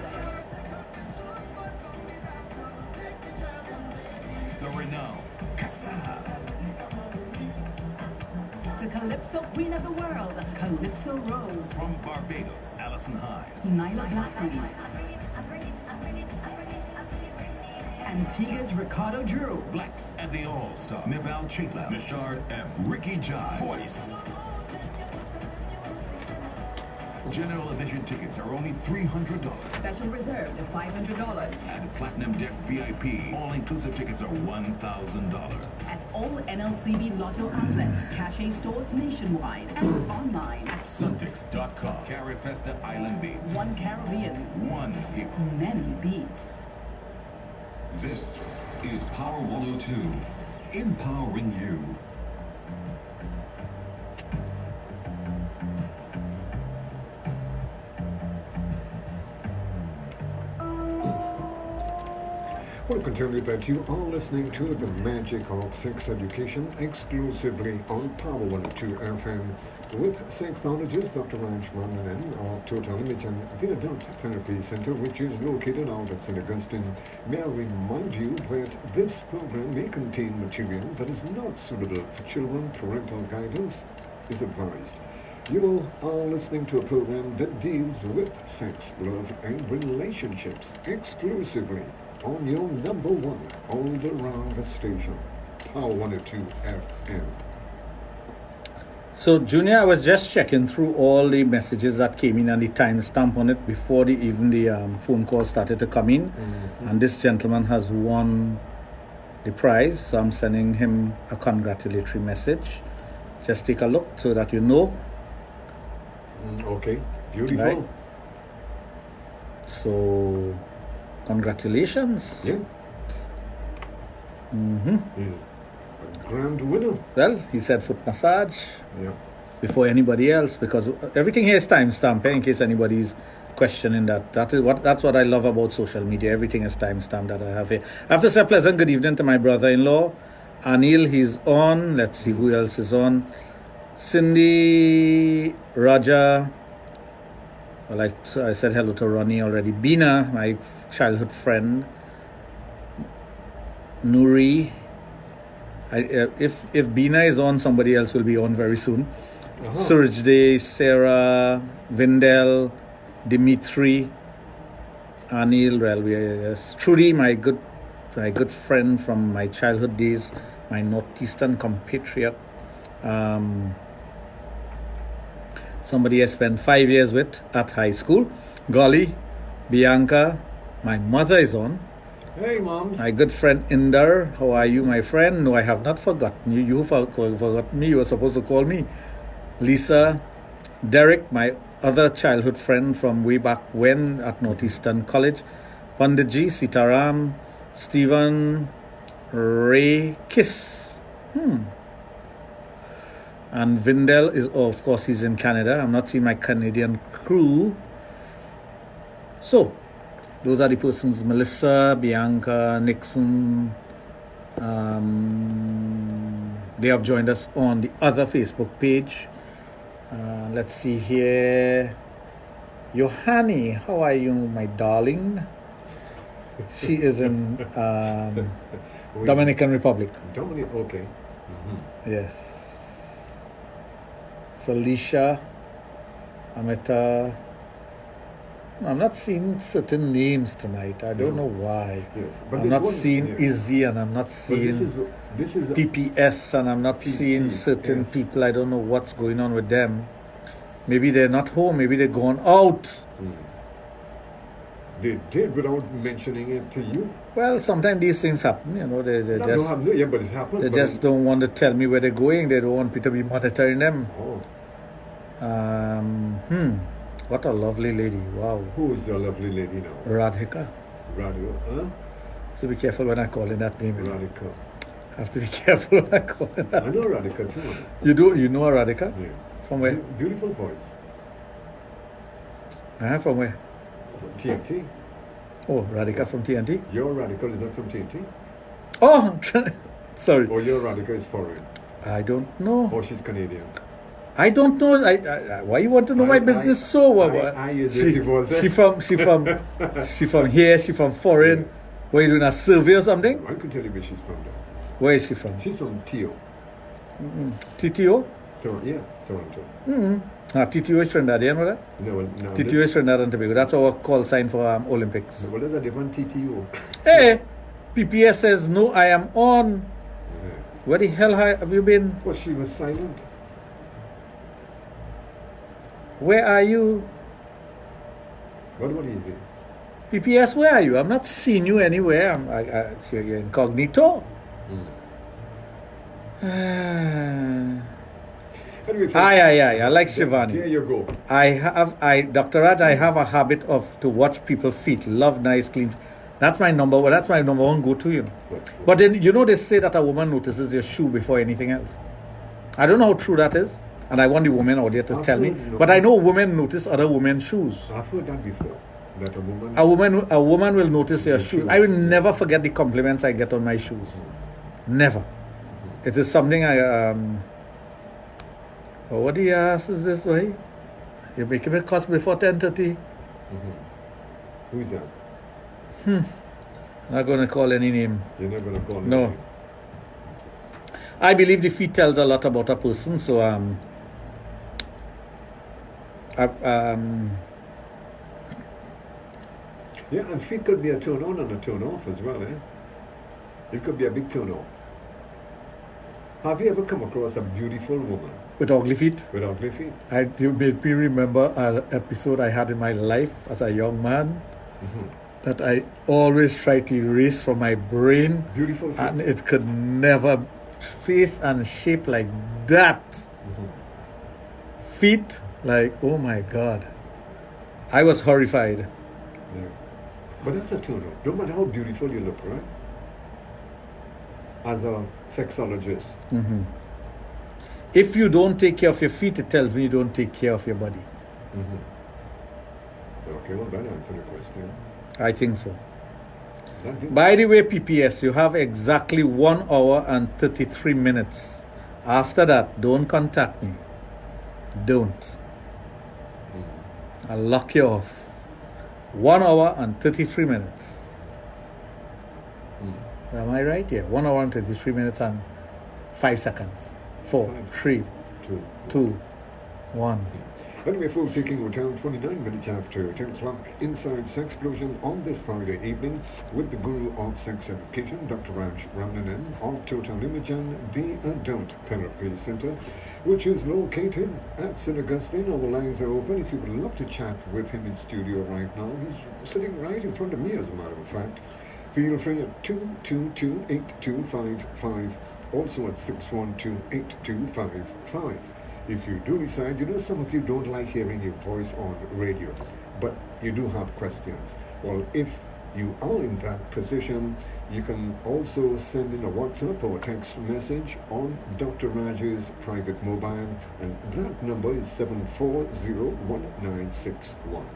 The renowned Casa. The Calypso Queen of the World, Calypso Rose. From Barbados, Alison Hayes. Nyla Blackman. Antigua's Ricardo Drew. Blacks and the All-Star. Neval Chitla. Nishard M. Ricky Jai. Voice. General admission tickets are only $300. Special reserved $500. And Platinum Deck VIP all-inclusive tickets are $1,000. At all NLCB Lotto outlets, cachet stores nationwide, and online at Suntix.com. Caribesta Island Beats. One Caribbean. One people. Many beats. This is Power 102. Empowering you. I want to continue that you are listening to the magic of sex education exclusively on Power 102 FM with sexologist Dr. Raj running in our Total Image and Viaduct Therapy Center, which is located out at St. Augustine. May I remind you that this program may contain material that is not suitable for children. Parental guidance is advised. You are listening to a program that deals with sex, love, and relationships exclusively on your number one all-around station, Power 102 FM. So, Junior, I was just checking through all the messages that came in and the timestamp on it before even the phone call started to come in. Mm-hmm. And this gentleman has won the prize, so I'm sending him a congratulatory message. Just take a look so that you know. Okay, beautiful. Right. So, congratulations. Yeah. Mm-hmm. He's a grand winner. Well, he said foot massage. Yeah. Before anybody else, because everything here is timestamped, in case anybody's questioning that. That's what I love about social media. Everything is timestamped that I have here. I have to say a pleasant good evening to my brother-in-law, Anil. He's on. Let's see who else is on. Cindy, Raja. Well, I said hello to Ronnie already. Bina, my childhood friend. Nuri. If Bina is on, somebody else will be on very soon. Suraj Day, Sarah, Vindel, Dimitri, Anil, yes. Trudy, my good friend from my childhood days, my northeastern compatriot. Somebody I spent 5 years with at high school. Golly, Bianca, my mother is on. Hey, Moms. My good friend Inder, how are you, my friend? No, I have not forgotten you. You forgot me. You were supposed to call me. Lisa, Derek, my other childhood friend from way back when at Northeastern College. Panditji, Sitaram, Stephen, Ray, Kiss. And Vindel is, of course, he's in Canada. I'm not seeing my Canadian crew. So, those are the persons: Melissa, Bianca, Nixon. They have joined us on the other Facebook page. Let's see here. Johanny, how are you, my darling? She is in Dominican Republic. Okay. Yes. Salisha, Amita. I'm not seeing certain names tonight. I don't know why. Yes, but I'm not seeing Izzy, and I'm not seeing this is PPS, and I'm not seeing certain people. I don't know what's going on with them. Maybe they're not home. Maybe they're gone out. They did without mentioning it to you. Well, sometimes these things happen. You know, they No, just but it happens. they just don't want to tell me where they're going. They don't want me to be monitoring them. Oh. What a lovely lady. Wow. Who is the lovely lady now? Radhika. Radhika, huh? Have to be careful when I call in that name. Radhika. Have to be careful when I call in that. I know Radhika too. You do? You know Radhika? Yeah. From where? Beautiful voice. From where? TNT. Oh, Radhika from TNT? Your Radhika is not from TNT? Oh, sorry. Or your Radhika is foreign? I don't know. Or she's Canadian? I don't know. Why you want to know my business so? She from here. She from foreign. Yeah. Were you doing a survey or something? I can tell you where she's from. Where is she from? She's from TO. TTO? Yeah, Toronto. TTO is Trinidadian, right? No. TTO is Trinidad and Tobago. That's our call sign for Olympics. No, what is a different TTO? Hey, PPS says no. I am on. Where the hell have you been? Well, she was silent. Where are you? What is it? PPS, where are you? I'm not seeing you anywhere. You're incognito. I like Shivani. There you go. Dr. Raj, I have a habit to watch people's feet. Love nice, clean. That's my number one go-to, you know. But then, you know, they say that a woman notices your shoe before anything else. I don't know how true that is. And I want the woman out there to tell me. But I know women notice other women's shoes. I've heard that before. That a woman will notice your shoes. I will never forget the compliments I get on my shoes. Never. It is something what do you ask is this way? You're making me cuss before 10:30. Who is that? Not going to call any name. You're not going to call any name? I believe the feet tells a lot about a person, so yeah, and feet could be a turn on and a turn off as well, eh? It could be a big turn on. Have you ever come across a beautiful woman with ugly feet? With ugly feet. You made me remember an episode I had in my life as a young man that I always try to erase from my brain. Beautiful feet. And it could never face and shape like that. Feet, like, oh my God. I was horrified. Yeah. But that's a turn on. No matter how beautiful you look, right? As a sexologist. If you don't take care of your feet, it tells me you don't take care of your body. Okay, well, that answers the question. I think so. By the way, PPS, you have exactly 1 hour and 33 minutes. After that, don't contact me. Don't. I'll lock you off. 1 hour and 33 minutes. Am I right? Yeah, 1 hour and 33 minutes and 5 seconds. 4, 3, 2, 1. Anyway, folks, taking our time 29 minutes after 10 o'clock inside Sexplosion on this Friday evening with the guru of sex education, Dr. Raj of Total Imagen, the Adult Therapy Center, which is located at St. Augustine. All the lines are open. If you would love to chat with him in studio right now, he's sitting right in front of me, as a matter of fact. Feel free at 222-8255, also at 612-8255. If you do decide, some of you don't like hearing your voice on radio, but you do have questions. Well, if you are in that position, you can also send in a WhatsApp or a text message on Dr. Raj's private mobile, and that number is 7401961.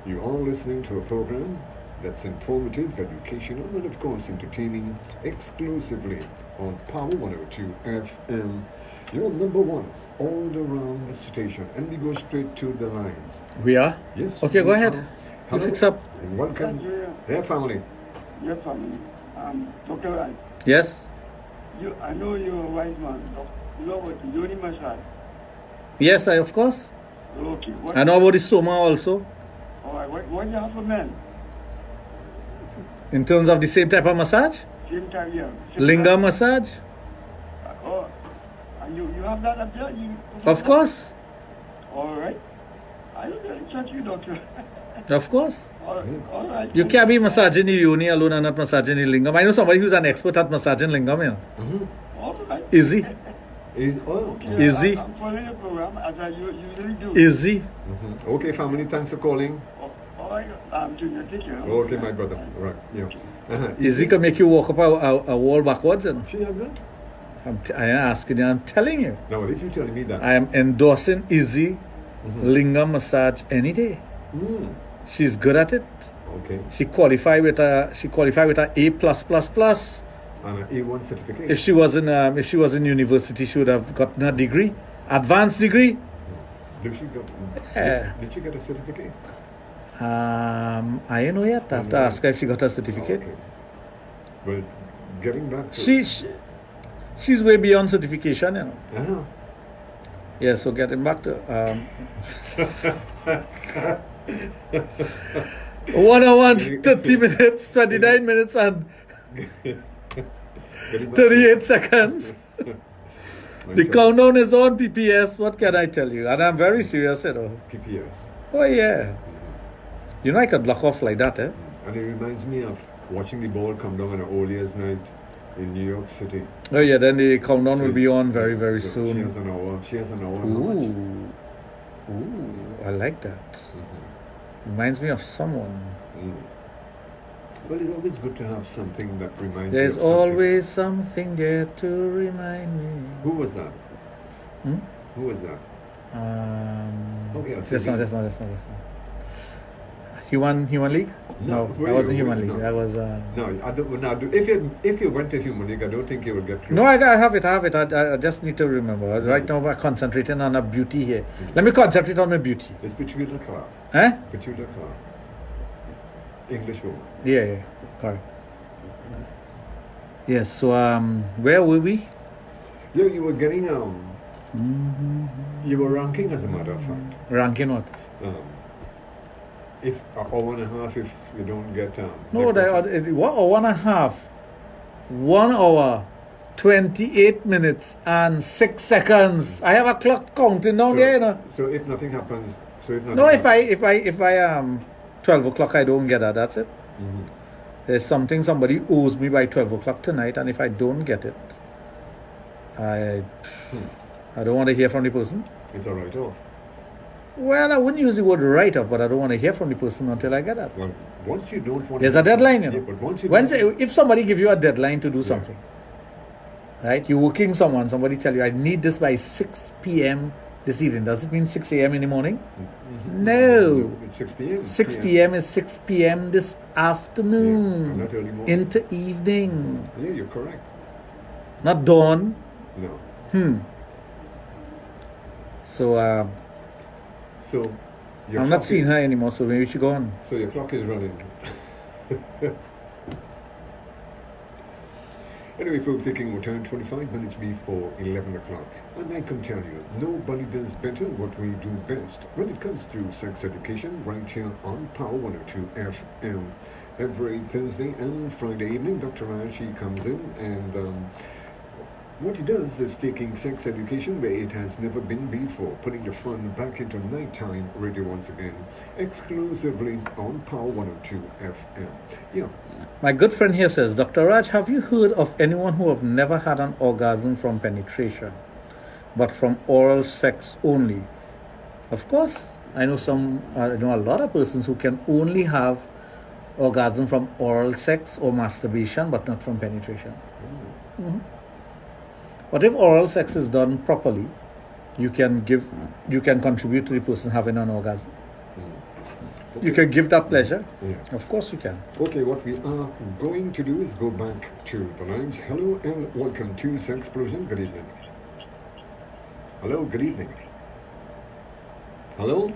You are listening to a program that's informative, educational, and of course entertaining, exclusively on Power 102 FM. You're number one all around the station, and we go straight to the lines. We are? Yes. Okay, go ahead. Hello. You fix up. Welcome. Hey, family. Yes, family. Dr. Raj, Yes? I know you're a wise man. You know what? You only massage. Yes, of course. Okay. I know about the soma also. All right. What do you have for men? In terms of the same type of massage? Same time, yeah. Lingam massage? Oh, and you have that up there? Of course. All right. I don't really trust you, doctor. Of course. All right. You can't be massaging the yoni alone and not massaging the lingam. I know somebody who's an expert at massaging lingam, you know. All right. Easy. Okay, Easy. I'm following the program as I usually do. Easy. Okay, family, thanks for calling. All right. Junior, take care. Okay, my brother. Right, yeah. Easy can make you walk up a wall backwards, you know. She have that? I am asking you, I'm telling you. Now, if you're telling me that. I am endorsing easy lingam massage any day. She's good at it. Okay. She qualified with a A+++. And an A1 certificate. If she was in university, she would have gotten a degree, advanced degree. Did she get a certificate? I don't know yet. I have to ask her if she got a certificate. Okay. Well, getting back to... She's way beyond certification, you know. Uh-huh. Yeah, so getting back to 1 hour, 30 minutes, 29 minutes and 38 seconds. The countdown is on, PPS. What can I tell you? And I'm very serious, you know. PPS. Oh, yeah. You know, I could block off like that, eh? And it reminds me of watching the ball come down on an All Year's night in New York City. Oh, yeah, then the countdown will be on very, very soon. She has an hour. She has an hour. Ooh, I like that. Reminds me of someone. Well, it's always good to have something that reminds There's you of something. always something there to remind me. Who was that? Who was that? Just now. Human League? No, I wasn't Human League. I was. No, I don't. Now, if you went to Human League, I don't think you would get through. No, I have it. I just need to remember. Right now, we're concentrating on a beauty here. Let me concentrate on my beauty. It's Petula Clark. Eh? Petula Clark. English woman. Yeah, correct. Yes. So, where were we? Yeah, you were getting you were ranking, as a matter of fact. Ranking what? If an hour and a half, if you don't get no, what hour and a half? 1 hour, 28 minutes and 6 seconds. I have a clock counting down there, you know. So if nothing happens, if I 12 o'clock I don't get that, that's it. There's something somebody owes me by 12 o'clock tonight, and if I don't get it, I don't want to hear from the person. It's a write-off. Well, I wouldn't use the word write-off, but I don't want to hear from the person until I get that. Well, once you don't want... There's a deadline, you know. Yeah, but once you if somebody gives you a deadline to do something, right? You're working somebody tell you, I need this by 6 p.m. this evening. Does it mean 6 a.m. in the morning? No. It's 6 p.m. 6 p.m. is 6 p.m. this afternoon. Not early morning. Into evening. Yeah, you're correct. Not dawn. No. So, so I'm not seeing her anymore, so maybe she gone. So your clock is running. Anyway, folks, taking our time, 25 minutes before 11 o'clock. And I can tell you, nobody does better what we do best when it comes to sex education, right here on Power 102 FM. Every Thursday and Friday evening, Dr. Raj, he comes in and what he does is taking sex education where it has never been before, putting the fun back into nighttime radio once again, exclusively on Power 102 FM. Yeah. My good friend here says, Dr. Raj, have you heard of anyone who have never had an orgasm from penetration, but from oral sex only? Of course, I know a lot of persons who can only have orgasm from oral sex or masturbation, but not from penetration. But if oral sex is done properly, you can contribute to the person having an orgasm. Okay. You can give that pleasure. Yeah. Of course you can. Okay, what we are going to do is go back to the lines. Hello and welcome to Sexplosion. Good evening. Hello, good evening. Hello?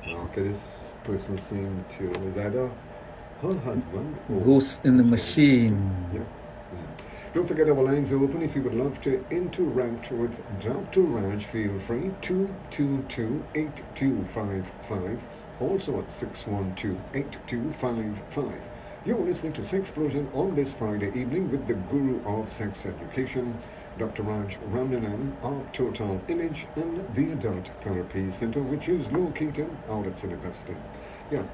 Okay, this person seemed to, is either Her husband. Ghost in the Machine. Yeah. Don't forget our lines are open. If you would love to interact with Dr. Raj, feel free. 222-8255. Also at 612-8255. You're listening to Sexplosion on this Friday evening with the guru of sex education, Dr. Raj Ramnanan, our Total Image and the Adult Therapy Center, which is located out at Sydney. Yeah.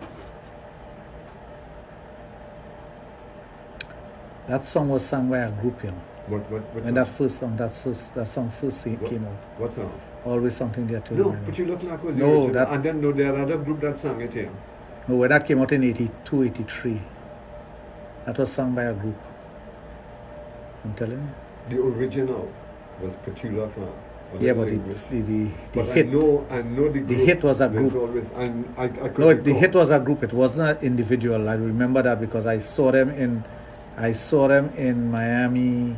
That song was sung by a group, you know. What's when that first song, that song first came out. What song? Always something there to No, remind but me. you look like was the No, original. that And then no, there are other group that sang it here. no, when that came out in 82, 83. That was sung by a group. I'm telling you. The original was Petula Clark. Yeah, but the hit. I know the group. hit was a There's group. Always, and I could No, the recall. hit was a group. It wasn't an individual. I remember that because I saw them in Miami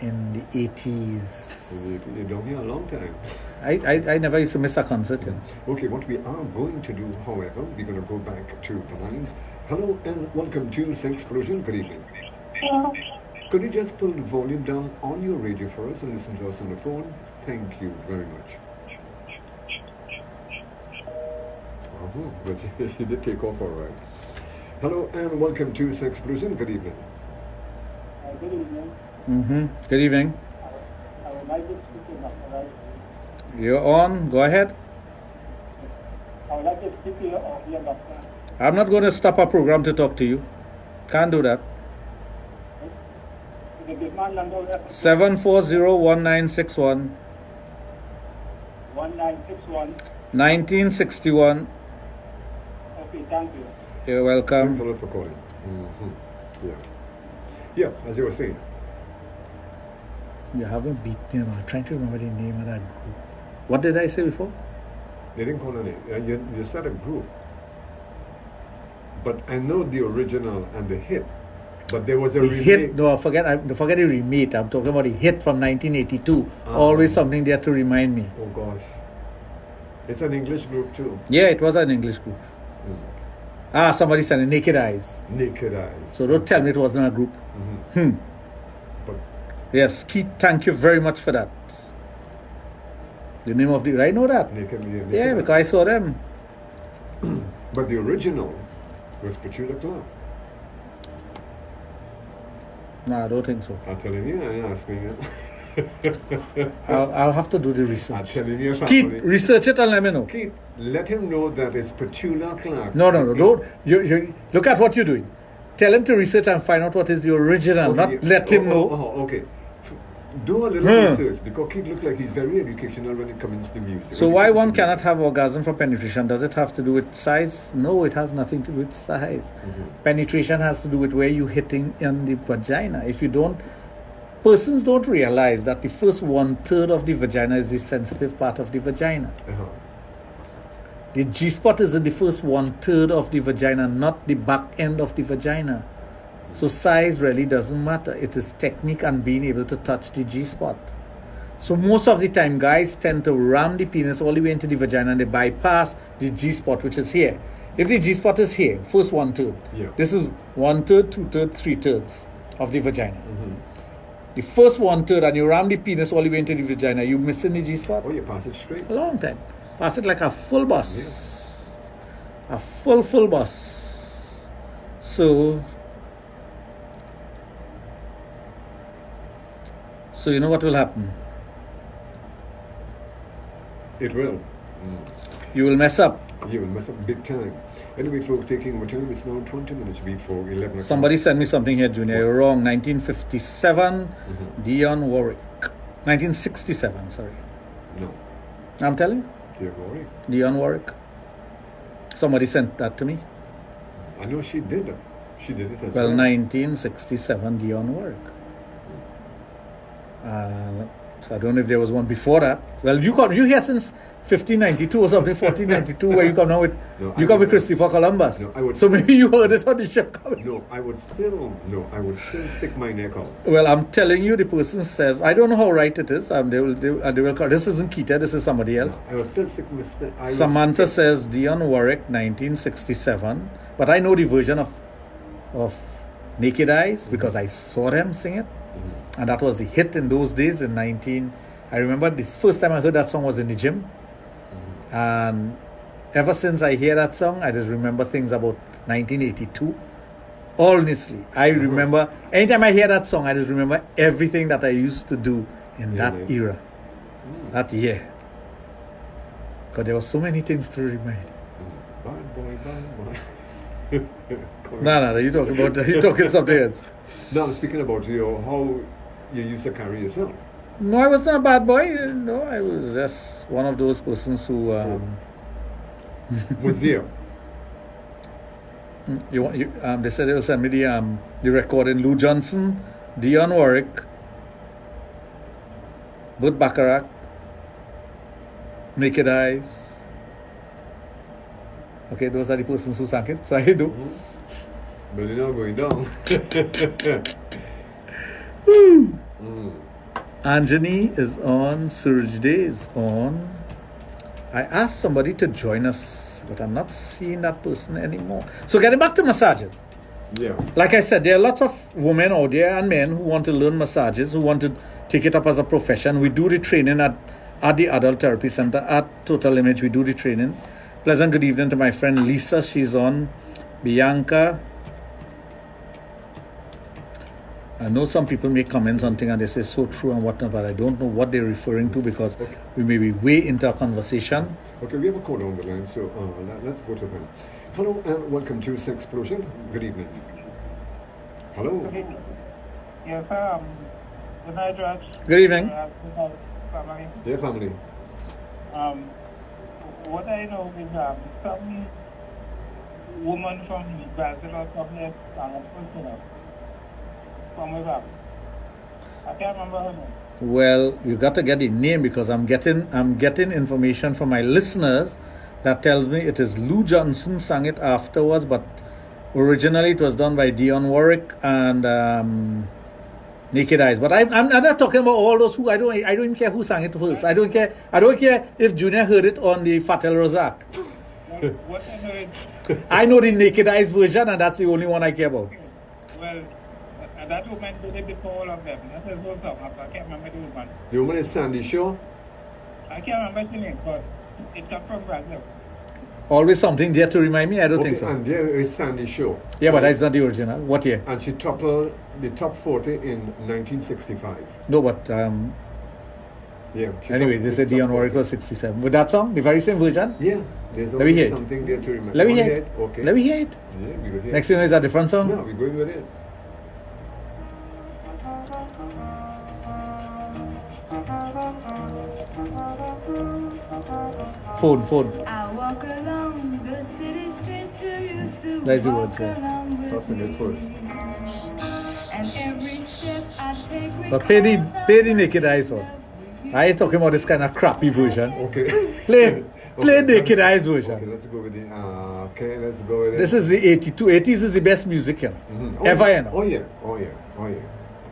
in the 80s. You don't hear a long time. I never used to miss a concert. You know. Okay, what we are going to do, however, we're going to go back to the lines. Hello and welcome to Sexplosion. Good evening. Hello. Could you just pull the volume down on your radio for us and listen to us on the phone? Thank you very much. But she did take off all right. Hello and welcome to Sexplosion. Good evening. Good evening. Good evening. I would like to speak to Dr. Raj. You're on. Go ahead. I would like to speak to your doctor. I'm not going to stop our program to talk to you. Can't do that. The demand number 740-1961. 1961. 1961. Okay, thank you. You're welcome. Thanks a lot for calling. Yeah. Yeah, as you were saying. You haven't beaten him. I'm trying to remember the name of that group. What did I say before? They didn't call a name. You said a group. But I know the original and the hit. But there was a remake. Hit. No, forget the remake. I'm talking about the hit from 1982. Always something there to remind me. Oh gosh. It's an English group too. Yeah, it was an English group. Somebody said Naked Eyes. Naked Eyes. So don't tell me it wasn't a group. But yes, Keith, thank you very much for that. The name of I know that. Naked Yeah, because I saw them. But the original was Petula Clark. No, I don't think so. I'm telling you, I ain't asking you. I'll have to do the research. I'm telling you, Keith, research it and let me know. Keith, let him know that it's Petula Clark. No, don't. You look at what you're doing. Tell him to research and find out what is the original, not let him know. Okay. Do a little research because Keith looks like he's very educational when it comes to music. So why one cannot have orgasm from penetration? Does it have to do with size? No, it has nothing to do with size. Penetration has to do with where you're hitting in the vagina. If you don't, persons don't realize that the first 1/3 of the vagina is the sensitive part of the vagina. The G-spot is in the first 1/3 of the vagina, not the back end of the vagina. So size really doesn't matter. It is technique and being able to touch the G-spot. So most of the time, guys tend to ram the penis all the way into the vagina and they bypass the G-spot, which is here. If the G-spot is here, first 1/3. This is 1/3, 2/3, 3/3 of the vagina. The first 1/3 and you ram the penis all the way into the vagina, you missing the G-spot? Oh, you pass it straight? A long time. Pass it like a full bus. A full bus. So you know what will happen? It will. You will mess up. You will mess up big time. Anyway, folks, taking our time, it's now 20 minutes before 11 o'clock. Somebody sent me something here, Junior. You're wrong. 1957, Dionne Warwick. 1967, sorry. No. I'm telling you. Dionne Warwick. Somebody sent that to me. I know she did it. She did it as well. 1967, Dionne Warwick. I don't know if there was one before that. Well, you here since 1592 or something, 1492, where you come now with with Christopher Columbus. No, so maybe you heard it on the ship coming. No, I would still stick my neck out. Well, I'm telling you, the person says, I don't know how right it is. They will this isn't Keita, this is somebody else. No, I would still stick my Samantha says Dionne Warwick, 1967. But I know the version of Naked Eyes because I saw them sing it. And that was the hit in those days in I remember the first time I heard that song was in the gym. And ever since I hear that song, I just remember things about 1982. Honestly, I remember, anytime I hear that song, I just remember everything that I used to do in that era, that year. Because there were so many things to remind. Bad boy. No, you're talking something else. No, I'm speaking about how you used to carry yourself. No, I was not a bad boy. No, I was just one of those persons who was there. They said they will send me the recording. Lou Johnson, Dionne Warwick, Burt Bacharach, Naked Eyes. Okay, those are the persons who sang it. So I do. But you're not going down. Anjani is on, Suraj Day is on. I asked somebody to join us, but I'm not seeing that person anymore. So getting back to massages. Yeah. Like I said, there are lots of women out there and men who want to learn massages, who want to take it up as a profession. We do the training at the Adult Therapy Center, at Total Image, we do the training. Pleasant good evening to my friend Lisa, she's on. Bianca. I know some people make comments on things and they say so true and whatnot, but I don't know what they're referring to because we may be way into a conversation. Okay, we have a caller on the line, so let's go to him. Hello and welcome to Sexplosion. Good evening. Hello. Good evening. Yes, good night, Raj. Good evening. Family. Dear family. What I know is some woman from Brazil or something from I can't remember her name. Well, you got to get the name because I'm getting information from my listeners that tells me it is Lou Johnson sang it afterwards, but originally it was done by Dionne Warwick and Naked Eyes. But I'm not talking about all those who I don't even care who sang it first. I don't care if Junior heard it on the Fatel Rozak. What I heard. I know the Naked Eyes version, and that's the only one I care about. Well, that woman did it before all of them. That's a whole song. I can't remember the woman. The woman is Sandy Shaw? I can't remember the name, but it comes from Brazil. Always something there to remind me? I don't think so. And there is Sandy Shaw. Yeah, but that's not the original. What year? And she toppled the top 40 in 1965. No, but yeah. Anyway, they said Dionne Warwick was 67. With that song, the very same version? Yeah. There's Let me hear it. something there to remember. Let me hear it. Okay. Let me hear it. Yeah, we will hear Next thing is a different song? No, we're going with it. Phone. I walk along the city streets you used to That's the walk word, yeah. along with That's a good first. and every step I take But pay the Naked Eyes one. I ain't talking about this kind of crappy version. Okay. Play Naked Eyes version. Okay, let's go with the let's go with it. This is the 82. 80s is the best music, you know. Mm-hmm. Ever, you know. Oh yeah.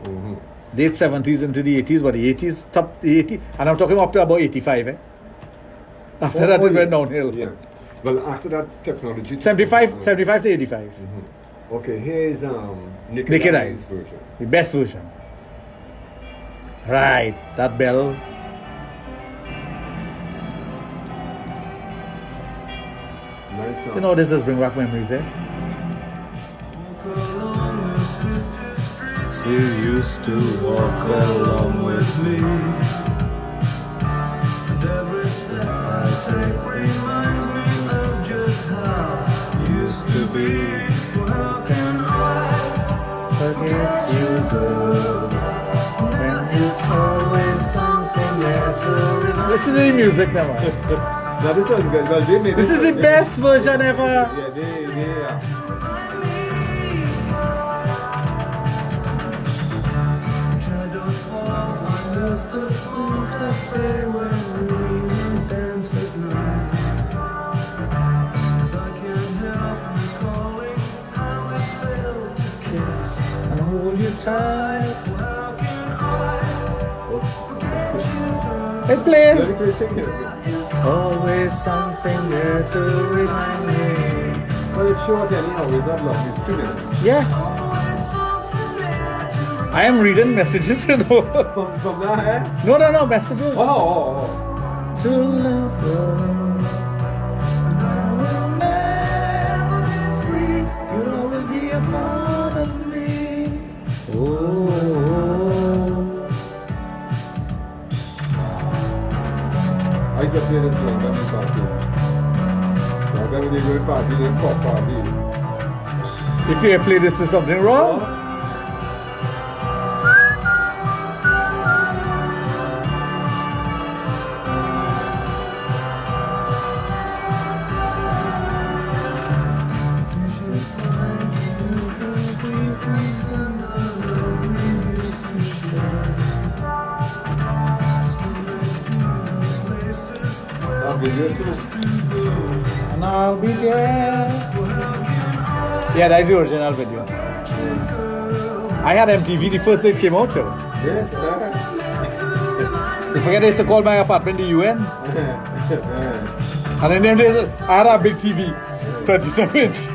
Mm-hmm. Late 70s into the 80s, but the 80s, top the 80s, and I'm talking up to about 85, After that, it went downhill. Yeah. Well, after that, technology. 75 to 85. Mm-hmm. Okay, here's Naked Eyes. version. The best version. Right, that bell. Nice song. You know, this does bring back memories, You used to walk along with me. And every step I take reminds me of just how it used to be. Well, how can I Forget you, girl. when there's always something there to remind Listen to the music now, man. Now this one, well, they made This is the best version ever. Yeah, they shadows fall on the was a small cafe where we danced at night. I can't help recalling how it felt to kiss and hold you tight. How can I forget you, girl? Hey, play. Always something there to remind me. Well, it's short anyhow, it's not long, it's 2 minutes. Yeah. I am reading messages, you know. From that, eh? No, messages. Oh. To love her. And I will never be free. You'll always be a part of me. I used to play this one when we party. When we go to party, they pop party. If you play this, is something wrong? And I'll be there. Yeah, that's the original video. I had MTV the first day it came out, though. Yes, You forget they used to call my apartment the UN? And then them days, I had a big TV, 27-inch.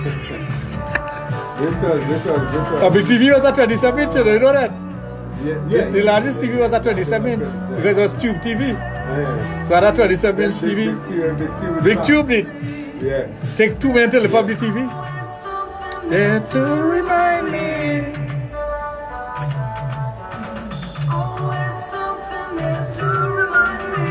This one. A big TV was a 27-inch, you know that? Yeah. The largest TV was a 27-inch because it was tube TV. Yeah. So I had a 27-inch TV. Big tube. Yeah. Take 2 minutes to lift up the TV. There to remind me. Always something there to remind me.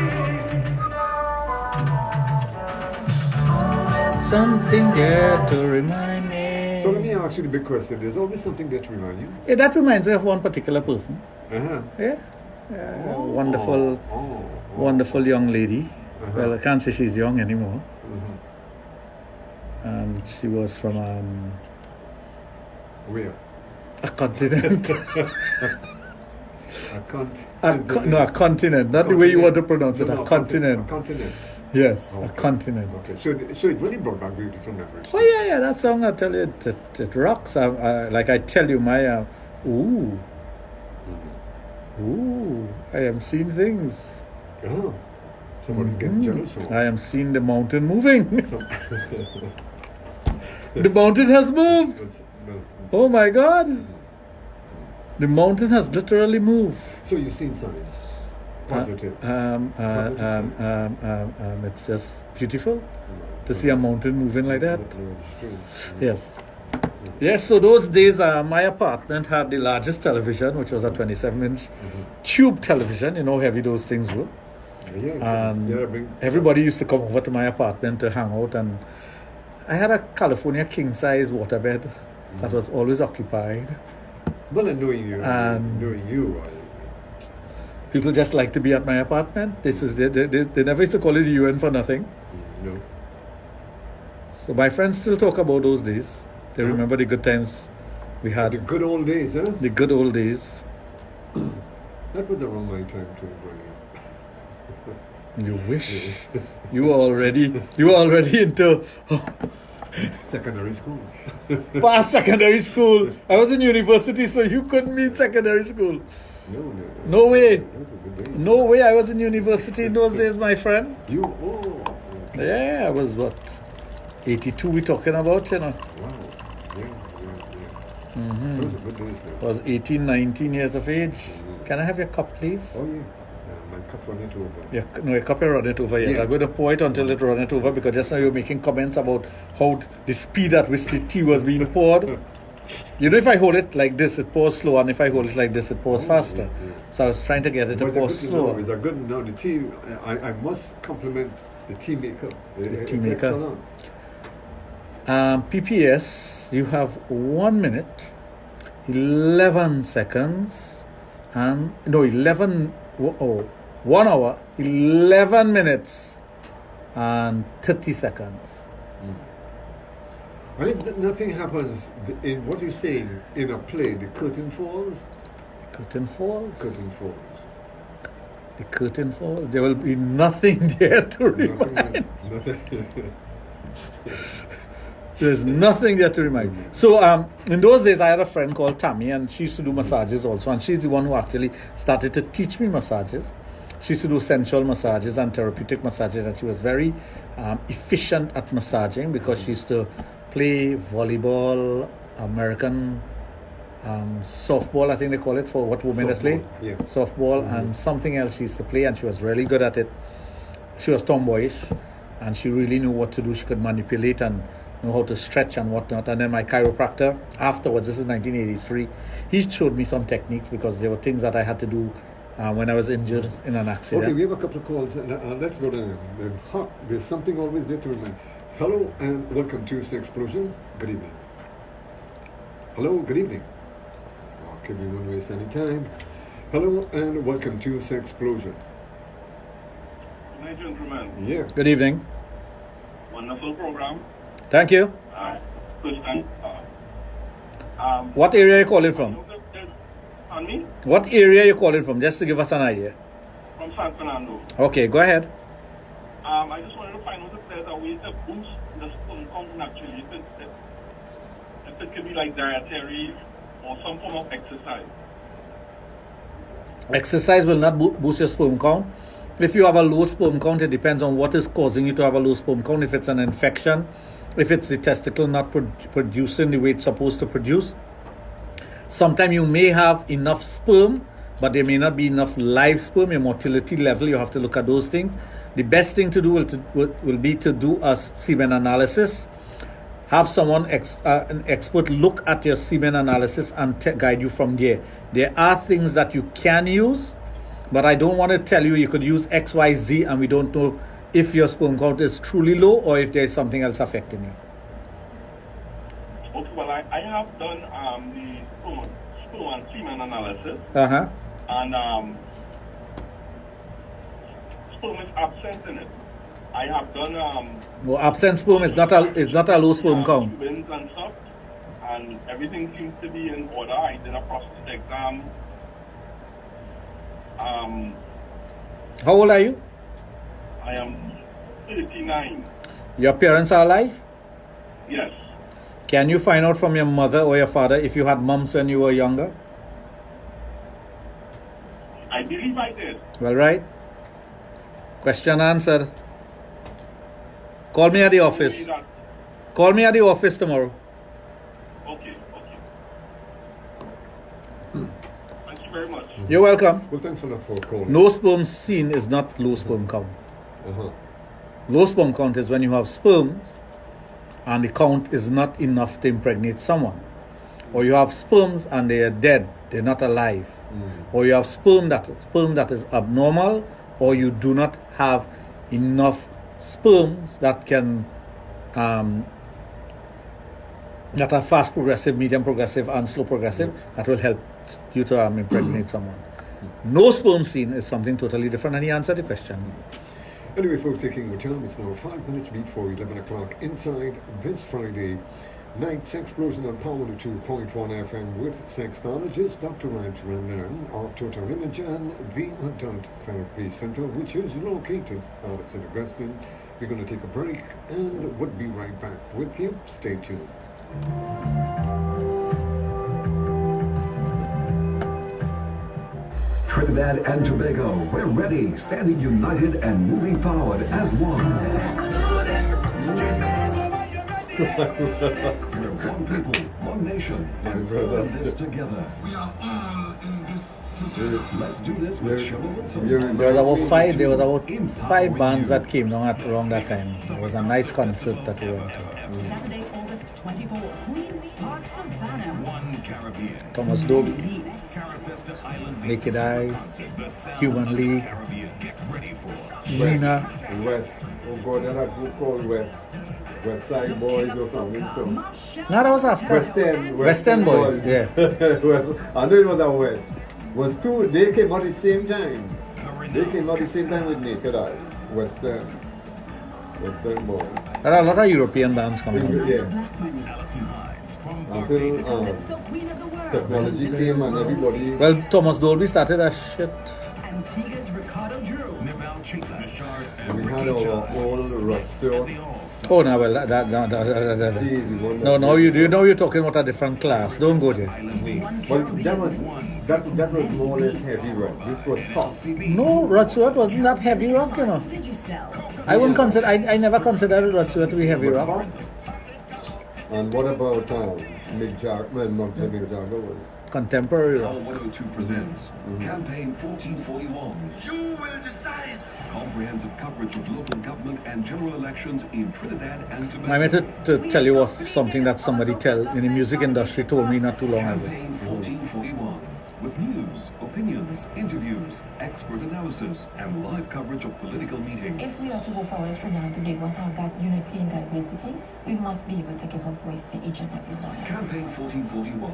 Always Something there to remind me. So let me ask you the big question. There's always something there to remind you. Yeah, that reminds me of one particular person. Uh-huh. Yeah. Wonderful young lady. Well, I can't say she's young anymore. And she was from Where? a continent. A continent. Not the way you want to pronounce it. A continent. A continent. Yes, Okay. a continent. Okay. So it really brought back beautiful memories. Oh yeah. That song, I tell you, it rocks. Like I tell you, my ooh, I am seeing things. Oh. Somebody's getting jealous. I am seeing the mountain moving. The mountain has moved. Oh my God. The mountain has literally moved. So you've seen signs. Positive. It's just beautiful to see a mountain moving like that. Yes. Yes, so those days my apartment had the largest television, which was a 27-inch tube television. You know how heavy those things were. And everybody used to come over to my apartment to hang out, and I had a California king-size waterbed that was always occupied. Well, and knowing you, people just like to be at my apartment. They never used to call it the UN for nothing. No. So my friends still talk about those days. They remember the good times we had. The good old days, huh? The good old days. That was around my time too, You wish. You were already into secondary school. Past secondary school. I was in university, so you couldn't mean secondary school. No way. No way. I was in university in those days, my friend. Yeah, I was what? 82 we talking about, you know. Wow. Mm-hmm. Those are good days now. I was 18, 19 years of age. Can I have your cup, please? Oh, yeah. My cup run it over. Yeah, no, your cup run it over yet. Yeah. I'm going to pour it until it run it over, because just now you're making comments about how the speed at which the tea was being poured. You know, if I hold it like this, it pours slow, and if I hold it like this, it pours faster. So I was trying to get it to pour slower. It's a good now. The tea, I must compliment the tea maker. The tea maker. PPS, you have 1 minute, 11 seconds, and no, 1 hour, 11 minutes, and 30 seconds. And if nothing happens in what you're saying in a play, the curtain falls. Curtain falls. Curtain falls. The curtain falls. There will be nothing there to remind. There's nothing there to remind. So in those days, I had a friend called Tammy, and she used to do massages also. And she's the one who actually started to teach me massages. She used to do sensual massages and therapeutic massages, and she was very efficient at massaging because she used to play volleyball, American softball, I think they call it, for what women play. Yeah. Softball and something else she used to play, and she was really good at it. She was tomboyish, and she really knew what to do. She could manipulate and know how to stretch and whatnot. And then my chiropractor, afterwards, this is 1983, he showed me some techniques because there were things that I had to do when I was injured in an accident. Okay, we have a couple of calls. Let's go to hot. There's something always there to remind. Hello and welcome to Sexplosion. Good evening. Hello, good evening. Okay, we won't waste any time. Hello and welcome to Sexplosion. Good night, gentlemen. Yeah. Good evening. Wonderful program. Thank you. First time. What area are you calling from? On me? What area are you calling from, just to give us an idea? From San Fernando. Okay, go ahead. I just wanted to find out if there's a way to boost the sperm count naturally. If it could be like dietary or some form of exercise. Exercise will not boost your sperm count. If you have a low sperm count, it depends on what is causing you to have a low sperm count. If it's an infection, if it's the testicle not producing the way it's supposed to produce. Sometimes you may have enough sperm, but there may not be enough live sperm. Your motility level, you have to look at those things. The best thing to do will be to do a semen analysis. Have someone, an expert, look at your semen analysis and guide you from there. There are things that you can use, but I don't want to tell you could use X, Y, Z, and we don't know if your sperm count is truly low or if there is something else affecting you. Okay, well, I have done the sperm and semen analysis. Uh-huh. And sperm is absent in it. I have done No, absent sperm is not a low sperm count. Wins and stuff, and everything seems to be in order. I did a prostate exam. How old are you? I am 39. Your parents are alive? Yes. Can you find out from your mother or your father if you had mums when you were younger? I believe I did. Well, right. Question answered. Call me at the office. Call me at the office tomorrow. Okay. Thank you very much. You're welcome. Well, thanks a lot for calling. No sperm seen is not low sperm count. Low sperm count is when you have sperms and the count is not enough to impregnate someone. Or you have sperms and they are dead, they're not alive. Or you have sperm that is abnormal, or you do not have enough sperms that can that are fast progressive, medium progressive, and slow progressive that will help you to impregnate someone. No sperm seen is something totally different, and he answered the question. Anyway, folks, taking your time, it's now 5 minutes before 11 o'clock inside this Friday night Sexplosion on Power 2.1 FM with sexologist Dr. Raj of Total Image and the Adult Therapy Center, which is located out of St. Augustine. We're going to take a break and we'll be right back with you. Stay tuned. Trinidad and Tobago, we're ready, standing united and moving forward as one. We're one people, one nation, and we're in this together. We are all in this together. Let's do this with show with some. There was about five bands that came down at around that time. It was a nice concert that we went to. Saturday, August 24th, Queen's Park, Savannah. One Caribbean. Thomas Dolby, Naked Eyes, Human League, Nina, West. Oh God, that have to call West. West Side Boys or something. So. No, that was after. West End Boys, yeah. I know it was a West. Was two, they came out at the same time. They came out at the same time with Naked Eyes. Western Boys. There are a lot of European bands coming out. Yeah. Until technology came and everybody. Well, Thomas Dolby started a shit Antigua's Ricardo Drew. Naval Chafer, Nishard, And and we had Ricky our old Rustler. Oh, no, well, no, you know you're talking about a different class. Don't go there. Well, that was more or less heavy rock. This was pop. No, Rod Stewart wasn't that heavy rock, you know. I wouldn't consider. I never considered Rod Stewart to be heavy rock. And what about Mick Jagger? Not Mick Jagger was Contemporary rock. 102 presents Campaign 1441. You will decide. Comprehensive coverage of local government and general elections in Trinidad and Tobago. I meant to tell you something that somebody in the music industry told me not too long ago. Campaign 1441. With news, opinions, interviews, expert analysis, and live coverage of political meetings. If we are to go forward from now to they won't have that unity and diversity, we must be able to give a voice to each and every one. Campaign 1441.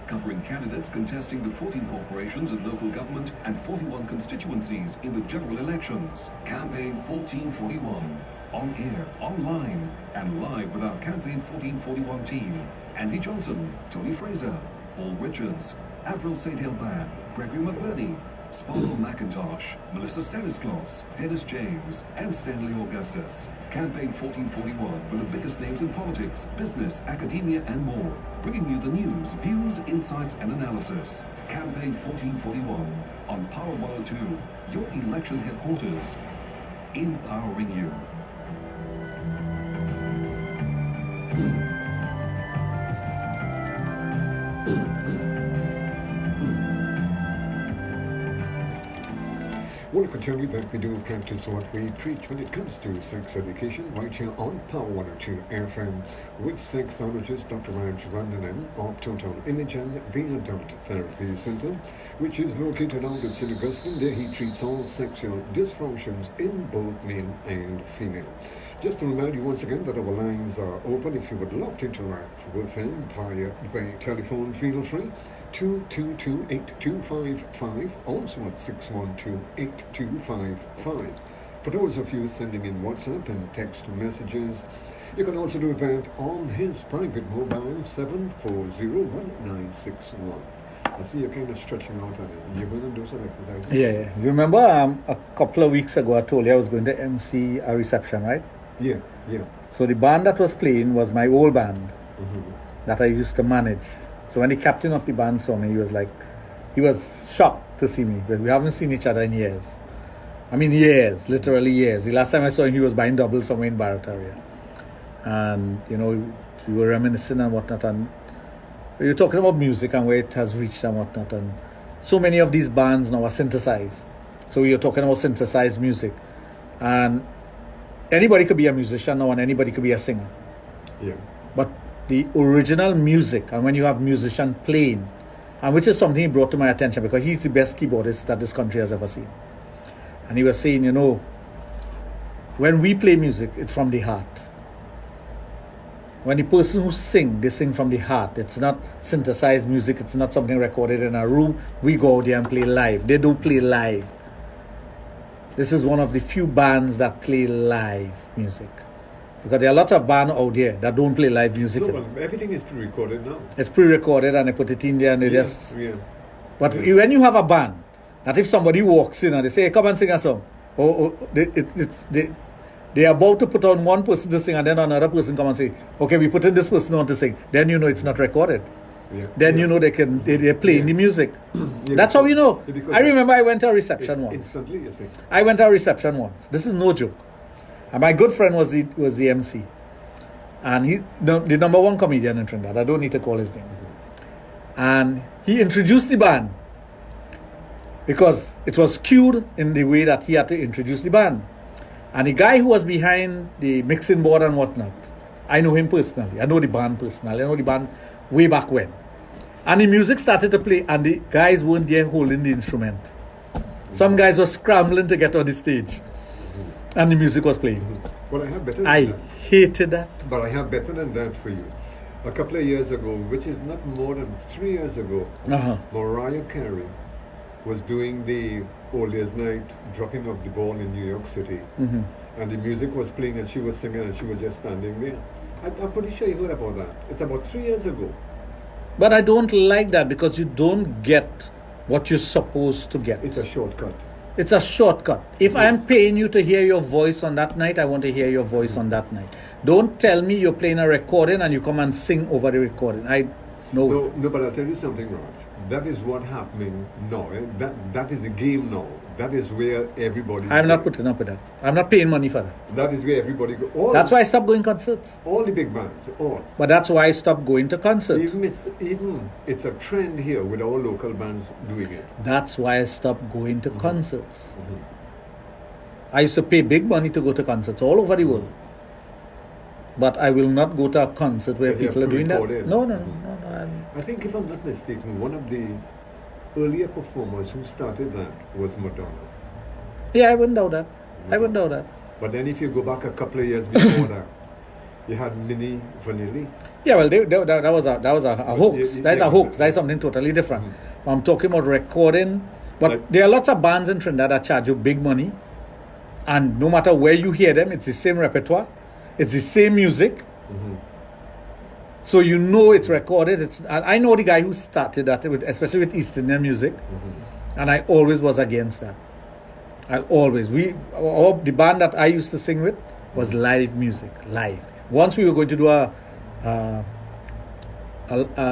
Covering candidates contesting the 14 corporations in local government and 41 constituencies in the general elections. Campaign 1441. On air, online, and live with our Campaign 1441 team. Andy Johnson, Tony Fraser, Paul Richards, Avril St. Hilbert, Gregory McBurney, Sparkle McIntosh, Melissa Stanislaus, Dennis James, and Stanley Augustus. Campaign 1441 with the biggest names in politics, business, academia, and more. Bringing you the news, views, insights, and analysis. Campaign 1441 on Power 102, your election headquarters. Empowering you. Well, I can tell you that we do practice what we preach when it comes to sex education right here on Power 102 FM with sexologist Dr. Raj running in of Total Imaging, the Adult Therapy Center, which is located out at St. Augustine. There he treats all sexual dysfunctions in both male and female. Just to remind you once again that our lines are open. If you would love to interact with him via the telephone, feel free. 222-8255, also at 612-8255. For those of you sending in WhatsApp and text messages, you can also do that on his private mobile, 7401961. I see you're kind of stretching out on it. You're going to do some exercises? Yeah. You remember a couple of weeks ago I told you I was going to MC a reception, right? Yeah. So the band that was playing was my old band that I used to manage. So when the captain of the band saw me, he was shocked to see me, but we haven't seen each other in years. I mean years, literally years. The last time I saw him, he was buying doubles somewhere in Barataria. And, we were reminiscing and whatnot, and we were talking about music and where it has reached and whatnot, and so many of these bands now are synthesized. So we were talking about synthesized music. And anybody could be a musician now and anybody could be a singer. Yeah. But the original music, and when you have musician playing, and which is something he brought to my attention because he's the best keyboardist that this country has ever seen. And he was saying, when we play music, it's from the heart. When the person who sing, they sing from the heart. It's not synthesized music. It's not something recorded in a room. We go out there and play live. They don't play live. This is one of the few bands that play live music. Because there are lots of bands out there that don't play live music. No, well, everything is pre-recorded now. It's pre-recorded and they put it in there and they just... Yeah. But when you have a band, that if somebody walks in and they say, hey, come and sing a song. They are about to put on one person to sing and then another person come and say, okay, we put in this person on to sing. Then you know it's not recorded. Yeah. Then you know they're playing the music. That's how you know. I remember I went to a reception once. Instantly, you see. I went to a reception once. This is no joke. And my good friend was the MC. And he the number one comedian in Trinidad. I don't need to call his name. And he introduced the band. Because it was cued in the way that he had to introduce the band. And the guy who was behind the mixing board and whatnot, I know him personally. I know the band personally. I know the band way back when. And the music started to play and the guys weren't there holding the instrument. Some guys were scrambling to get on the stage. And the music was playing. Well, I have better than I that. hated that. But I have better than that for you. A couple of years ago, which is not more than 3 years ago, Mariah Carey was doing the All Year's Night dropping of the ball in New York City. And the music was playing and she was singing and she was just standing there. I'm pretty sure you heard about that. It's about 3 years ago. But I don't like that because you don't get what you're supposed to get. It's a shortcut. It's a shortcut. If I'm paying you to hear your voice on that night, I want to hear your voice on that night. Don't tell me you're playing a recording and you come and sing over the recording. No, but I'll tell you something, Raj. That is what happening now. That is the game now. That is where everybody... I'm not putting up with that. I'm not paying money for that. That is where everybody goes. That's why I stopped going concerts. All the big bands, all. But that's why I stopped going to concerts. Even it's a trend here with our local bands doing it. That's why I stopped going to concerts. I used to pay big money to go to concerts all over the world. But I will not go to a concert where people are doing that. No. I think if I'm not mistaken, one of the earlier performers who started that was Madonna. Yeah, I wouldn't doubt that. But then if you go back a couple of years before that, you had Minnie Vanilli. Yeah, well, that was a hoax. That's a hoax. That's something totally different. I'm talking about recording. But there are lots of bands in Trinidad that charge you big money. And no matter where you hear them, it's the same repertoire. It's the same music. So you know it's recorded. I know the guy who started that, especially with East Indian music. And I always was against that. The band that I used to sing with was live music, live. Once we were going to do a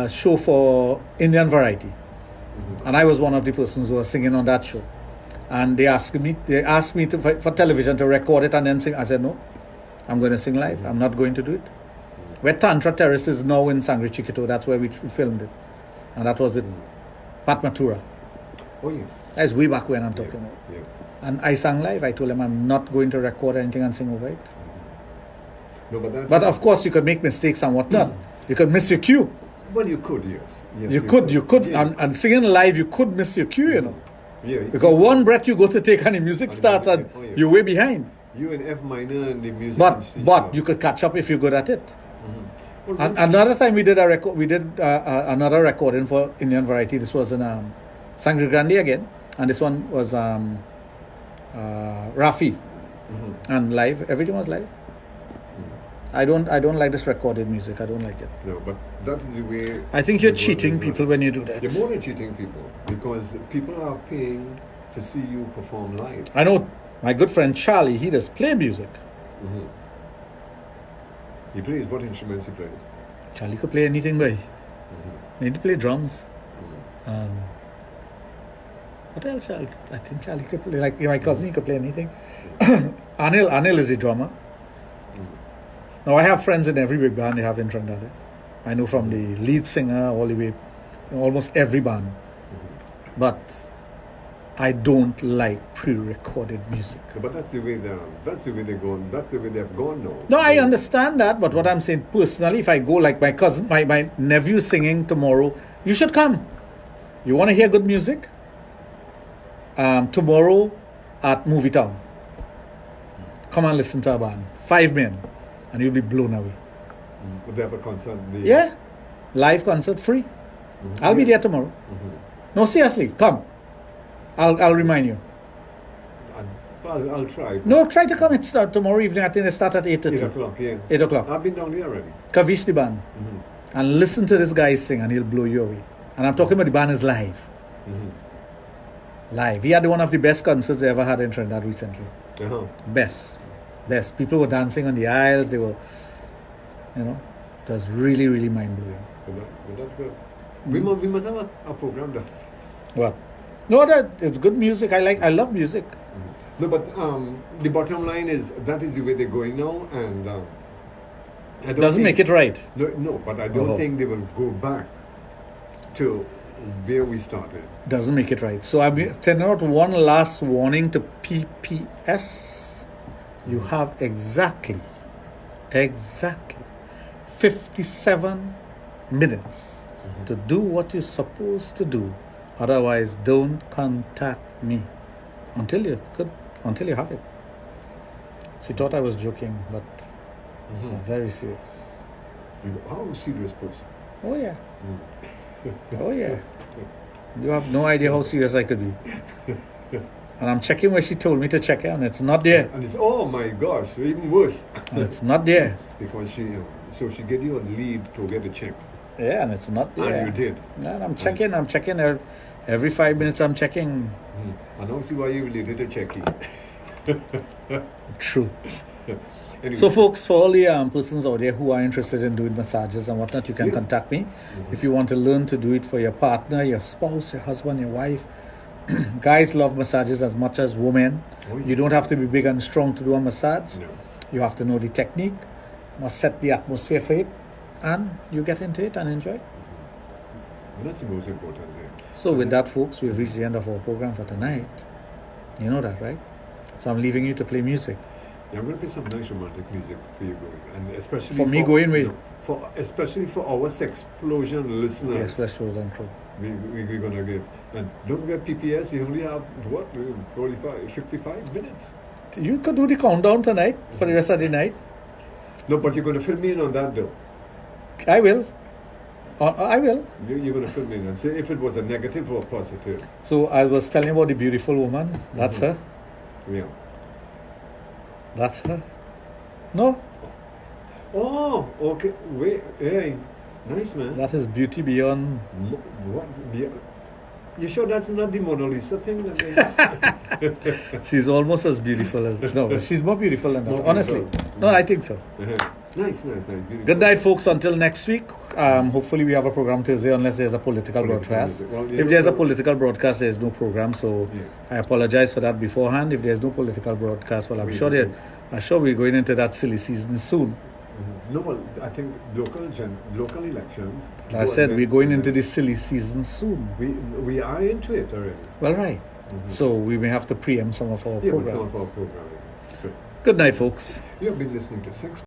show for Indian Variety, and I was one of the persons who was singing on that show. And they asked me for television to record it and then sing. I said, no, I'm going to sing live. I'm not going to do it. Where Tantra Terrace is now in Sangre Chiquito, that's where we filmed it. And that was with Pat Matura. Oh, yeah. That's way back when I'm talking about. Yeah. And I sang live. I told him I'm not going to record anything and sing over it. No, but of course, you could make mistakes and whatnot. You could miss your cue. Well, you could, yes. You could. Yeah. And singing live, you could miss your cue, you know. Yeah. Because one breath you go to take and the music starts and you're way behind. You in F minor and the music. But you could catch up if you're good at it. And another time we did another recording for Indian Variety. This was in Sangre Grande again, and this one was Rafi, and live. Everything was live. I don't like this recorded music. I don't like it. No, but that is the way. I think you're cheating people when you do that. You're more than cheating people because people are paying to see you perform live. I know my good friend Charlie. He does play music. He plays what instruments he plays? Charlie could play anything, boy. He need to play drums. What else? I think Charlie could play. Like my cousin, he could play anything. Anil is the drummer. Now I have friends in every big band they have in Trinidad. I know from the lead singer all the way, almost every band. But I don't like pre-recorded music. But that's the way they're going. That's the way they've gone now. No, I understand that. But what I'm saying personally, if I go like my cousin, my nephew singing tomorrow, you should come. You want to hear good music? Tomorrow at Movie Town. Come and listen to a band. 5 men. And you'll be blown away. Would they have a concert? Yeah. Live concert, free. I'll be there tomorrow. No, seriously, come. I'll remind you. I'll try. No, try to come. It's tomorrow evening. I think they start at 8:30. 8 o'clock, yeah. 8 o'clock. I've been down there already. Kavish the band. And listen to this guy sing and he'll blow you away. And I'm talking about the band is live. Live. He had one of the best concerts they ever had in Trinidad recently. Best. People were dancing on the aisles. They were, it was really, really mind-blowing. But that's good. We must have a program there. What? No, it's good music. I love music. No, but the bottom line is that is the way they're going now, and it doesn't make it right. No, but I don't think they will go back to where we started. Doesn't make it right. So I'm sending out one last warning to PPS. You have exactly 57 minutes to do what you're supposed to do. Otherwise, don't contact me until you have it. She thought I was joking, but I'm very serious. You are a serious person. Oh yeah. Oh yeah. You have no idea how serious I could be. And I'm checking where she told me to check it, and it's not there. And it's, oh my gosh, even worse. And it's not there. Because she gave you a lead to get a check. Yeah, and it's not there. And you did. And I'm checking Every 5 minutes I'm checking. I don't see why you related to checking. True. Anyway. So folks, for all the persons out there who are interested in doing massages and whatnot, you can contact me. If you want to learn to do it for your partner, your spouse, your husband, your wife. Guys love massages as much as women. You don't have to be big and strong to do a massage. No. You have to know the technique, must set the atmosphere for it, and you get into it and enjoy it. And that's the most important thing. So with that, folks, we've reached the end of our program for tonight. You know that, right? So I'm leaving you to play music. Yeah, I'm going to play some nice romantic music for you going, and especially For me going with? Especially for our Sexplosion listeners. Yes, Sexplosion crew. We're going to give. And don't forget PPS, you only have, 55 minutes? You could do the countdown tonight for the rest of the night. No, but you're going to fill me in on that though. I will. I will. You're going to fill me in and say if it was a negative or a positive. So I was telling you about the beautiful woman. That's her. Yeah. That's her. No. Oh, okay. Wait. Hey, nice, man. That is beauty beyond. What? You sure that's not the Mona Lisa thing? She's almost as beautiful as. No, she's more beautiful than that. More Honestly. beautiful. No, I think so. Nice. Beautiful. Good night, folks. Until next week. Hopefully, we have a program Thursday, unless there's a political broadcast. Well, if there's a political broadcast, there's no program. So I apologize for that beforehand. If there's no political broadcast, well, I'm sure we're going into that silly season soon. No, well, I think local elections. I said we're going into this silly season soon. We are into it already. Well, right. So we may have to preempt some of our programs. Some of our programming. So, good night, folks. You have been listening to Sex.